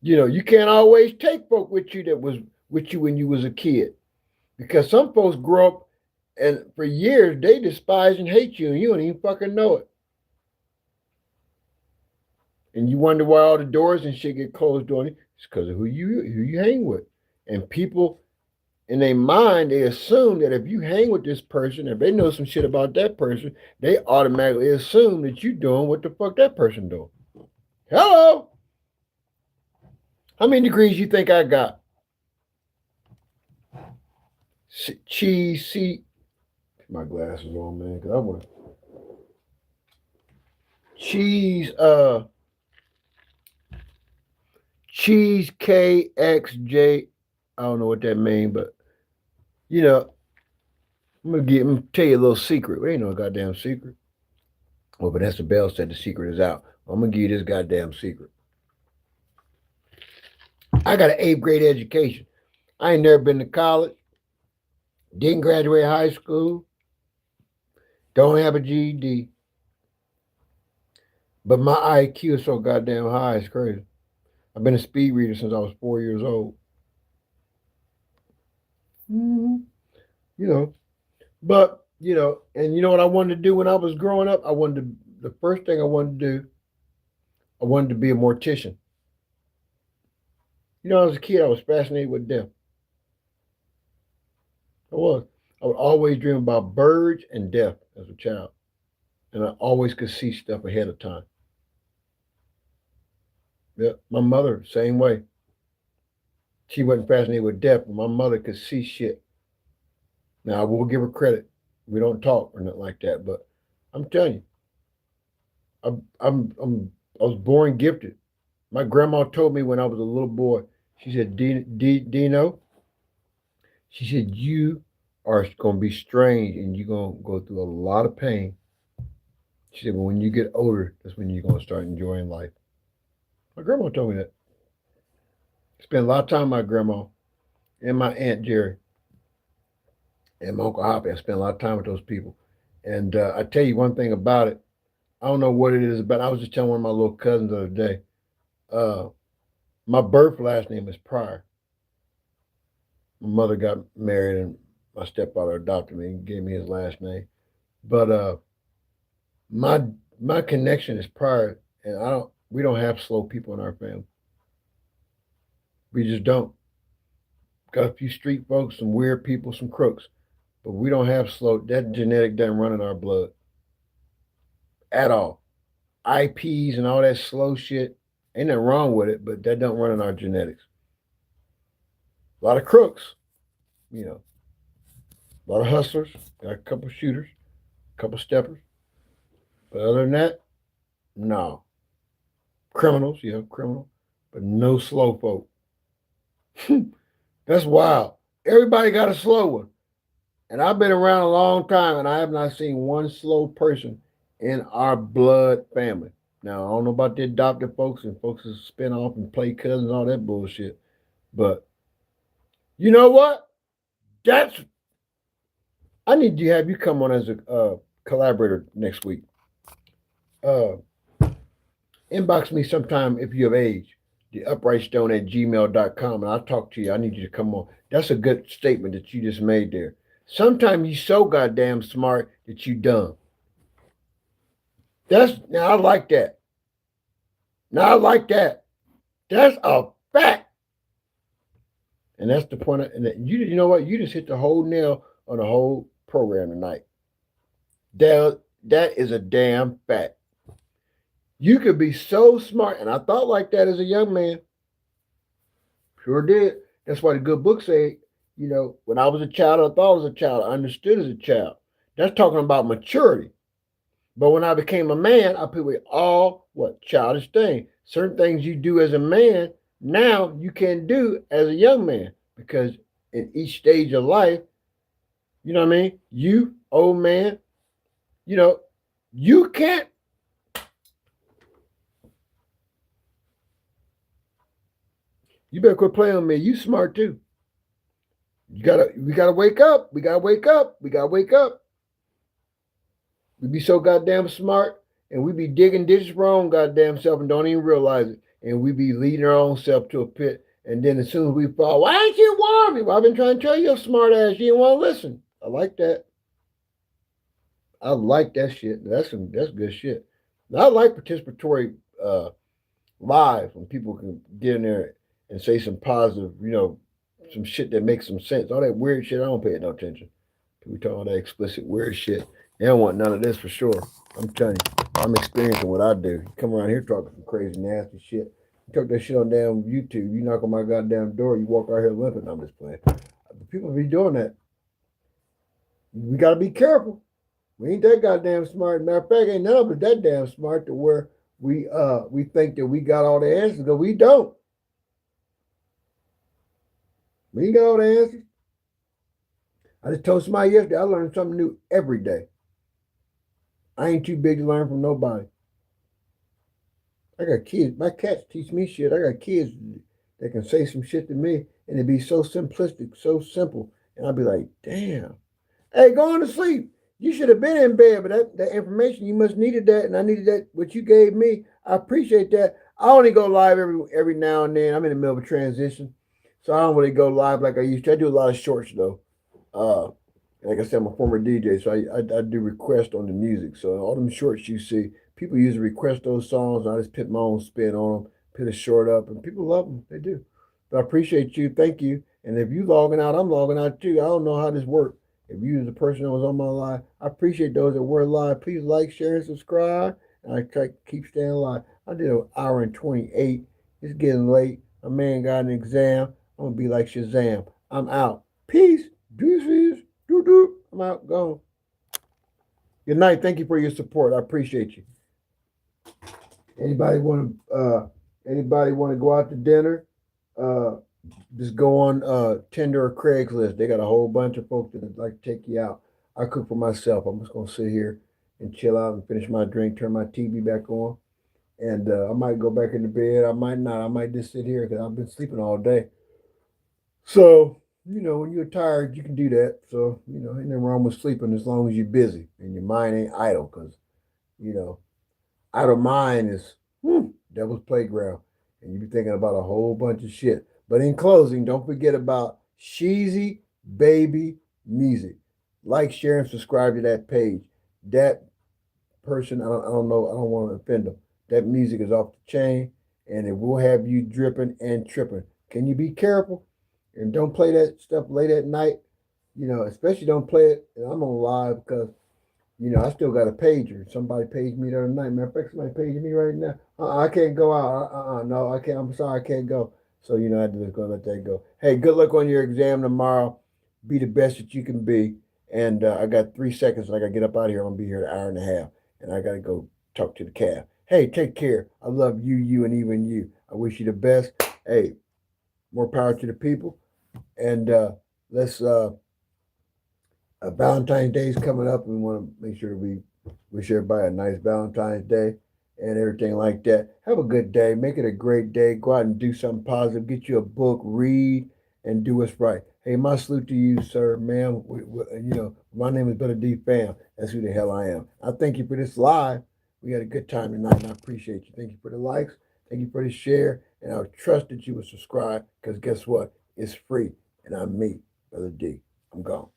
You know, you can't always take folk with you that was with you when you was a kid. Because some folks grow up and for years they despise and hate you and you don't even fucking know it. And you wonder why all the doors and shit get closed on you. It's because of who you hang with. And people in their mind, they assume that if you hang with this person, if they know some shit about that person, they automatically assume that you're doing what the fuck that person doing. Hello? How many degrees you think I got? Cheese, see. Put my glasses on, man, because I want to. Cheese KXJ. I don't know what that means, but you know, I'm gonna tell you a little secret. It ain't no goddamn secret. Well, Vanessa Bell said the secret is out. I'm gonna give you this goddamn secret. I got an 8th grade education. I ain't never been to college. Didn't graduate high school. Don't have a GED. But my IQ is so goddamn high, it's crazy. I've been a speed reader since I was 4 years old. Mm-hmm. You know, but you know, and you know what I wanted to do when I was growing up? The first thing I wanted to do, I wanted to be a mortician. You know, as a kid, I was fascinated with death. I was. I would always dream about birds and death as a child, and I always could see stuff ahead of time. Yeah, my mother, same way. She wasn't fascinated with death, but my mother could see shit. Now I will give her credit. We don't talk or nothing like that, but I'm telling you, I was born gifted. My grandma told me when I was a little boy. She said, Dino, she said, you are going to be strange and you're going to go through a lot of pain. She said, but when you get older, that's when you're going to start enjoying life. My grandma told me that. I spent a lot of time with my grandma and my Aunt Jerry and my Uncle Hoppy. I spent a lot of time with those people. And I tell you one thing about it. I don't know what it is about. I was just telling one of my little cousins the other day. My birth last name is Pryor. My mother got married and my stepfather adopted me and gave me his last name. But my my connection is Pryor, and we don't have slow people in our family. We just don't. Got a few street folks, some weird people, some crooks, but we don't have slow. That genetic doesn't run in our blood at all. IPs and all that slow shit, ain't nothing wrong with it, but that don't run in our genetics. A lot of crooks, you know, a lot of hustlers, got a couple shooters, a couple steppers. But other than that, no. Criminals, yeah, criminal, but no slow folk. That's wild. Everybody got a slow one. And I've been around a long time and I have not seen one slow person in our blood family. Now, I don't know about the adopted folks and folks that spin off and play cousins and all that bullshit. But you know what? That's I need to have you come on as a collaborator next week. Uh, Inbox me sometime if you have age, the uprightstone at gmail.com, and I'll talk to you. I need you to come on. That's a good statement that you just made there. Sometimes you so goddamn smart that you dumb. Now I like that. Now I like that. That's a fact. And that's the point. And you know what? You just hit the whole nail on the whole program tonight. That is a damn fact. You could be so smart, and I thought like that as a young man. Sure did. That's why the good book say, when I was a child, I thought as a child, I understood as a child. That's talking about maturity. But when I became a man, I put away all childish things. Certain things you do as a man, now you can't do as a young man. Because in each stage of life, you know what I mean? You, old man, you can't. You better quit playing with me. You smart too. We gotta wake up. We gotta wake up. We gotta wake up. We be so goddamn smart, and we be digging ditches for our own goddamn self and don't even realize it. And we be leading our own self to a pit. And then as soon as we fall, why ain't you warn me? Well, I've been trying to tell you, smart ass, you didn't want to listen. I like that. I like that shit. That's good shit. Now, I like participatory live when people can get in there and say some positive, some shit that makes some sense. All that weird shit, I don't pay no attention. We talking all that explicit weird shit. They don't want none of this for sure. I'm telling you, I'm experiencing what I do. You come around here talking some crazy, nasty shit. You talk that shit on damn YouTube. You knock on my goddamn door. You walk out here limping. I'm just playing. People be doing that. We got to be careful. We ain't that goddamn smart. Matter of fact, ain't none of us that damn smart to where we think that we got all the answers, but we don't. We ain't got all the answers. I just told somebody yesterday I learned something new every day. I ain't too big to learn from nobody. I got kids. My cats teach me shit. I got kids that can say some shit to me and it be so simplistic, so simple. And I'll be like, damn. Hey, go on to sleep. You should have been in bed, but that information, you must needed that, and I needed that, what you gave me. I appreciate that. I only go live every now and then. I'm in the middle of a transition, so I don't really go live like I used to. I do a lot of shorts, though. Like I said, I'm a former DJ, so I do requests on the music. So all them shorts you see, people usually request those songs. I just put my own spin on them, put a short up, and people love them. They do. But I appreciate you. Thank you. And if you logging out, I'm logging out too. I don't know how this works. If you was the person that was on my live, I appreciate those that were live. Please like, share, and subscribe. And I try to keep staying live. I did an hour and 28. It's getting late. A man got an exam. I'm going to be like Shazam. I'm out. Peace. Deuces. Doo-doo. I'm out. Gone. Good night. Thank you for your support. I appreciate you. Anybody want to go out to dinner? Just go on Tinder or Craigslist. They got a whole bunch of folks that would like to take you out. I cook for myself. I'm just going to sit here and chill out and finish my drink, turn my TV back on. And I might go back into bed. I might not. I might just sit here because I've been sleeping all day. So, when you're tired, you can do that. So, ain't nothing wrong with sleeping as long as you're busy and your mind ain't idle because, idle mind is devil's playground. And you be thinking about a whole bunch of shit. But in closing, don't forget about Sheezy Baby Music. Like, share, and subscribe to that page. That person, I don't know, I don't want to offend them. That music is off the chain, and it will have you dripping and tripping. Can you be careful? And don't play that stuff late at night. Especially don't play it. And I'm on live because, I still got a pager. Somebody paged me the other night. Matter of fact, somebody paged me right now. I can't go out. No, I can't. I'm sorry, I can't go. So, you know, I'm just going to let that go. Hey, good luck on your exam tomorrow. Be the best that you can be. And I got 3 seconds and I got to get up out of here. I'm going to be here an hour and a half. And I got to go talk to the calf. Hey, take care. I love you, you, and even you. I wish you the best. Hey, more power to the people. And let's Valentine's Day is coming up, and we want to make sure we wish everybody a nice Valentine's Day and everything like that. Have a good day. Make it a great day. Go out and do something positive. Get you a book, read, and do what's right. Hey, my salute to you, sir, ma'am. You know, my name is Brother D. Fam. That's who the hell I am. I thank you for this live. We had a good time tonight, and I appreciate you. Thank you for the likes. Thank you for the share. And I trust that you will subscribe because guess what? It's free. And I'm me, Brother D. I'm gone.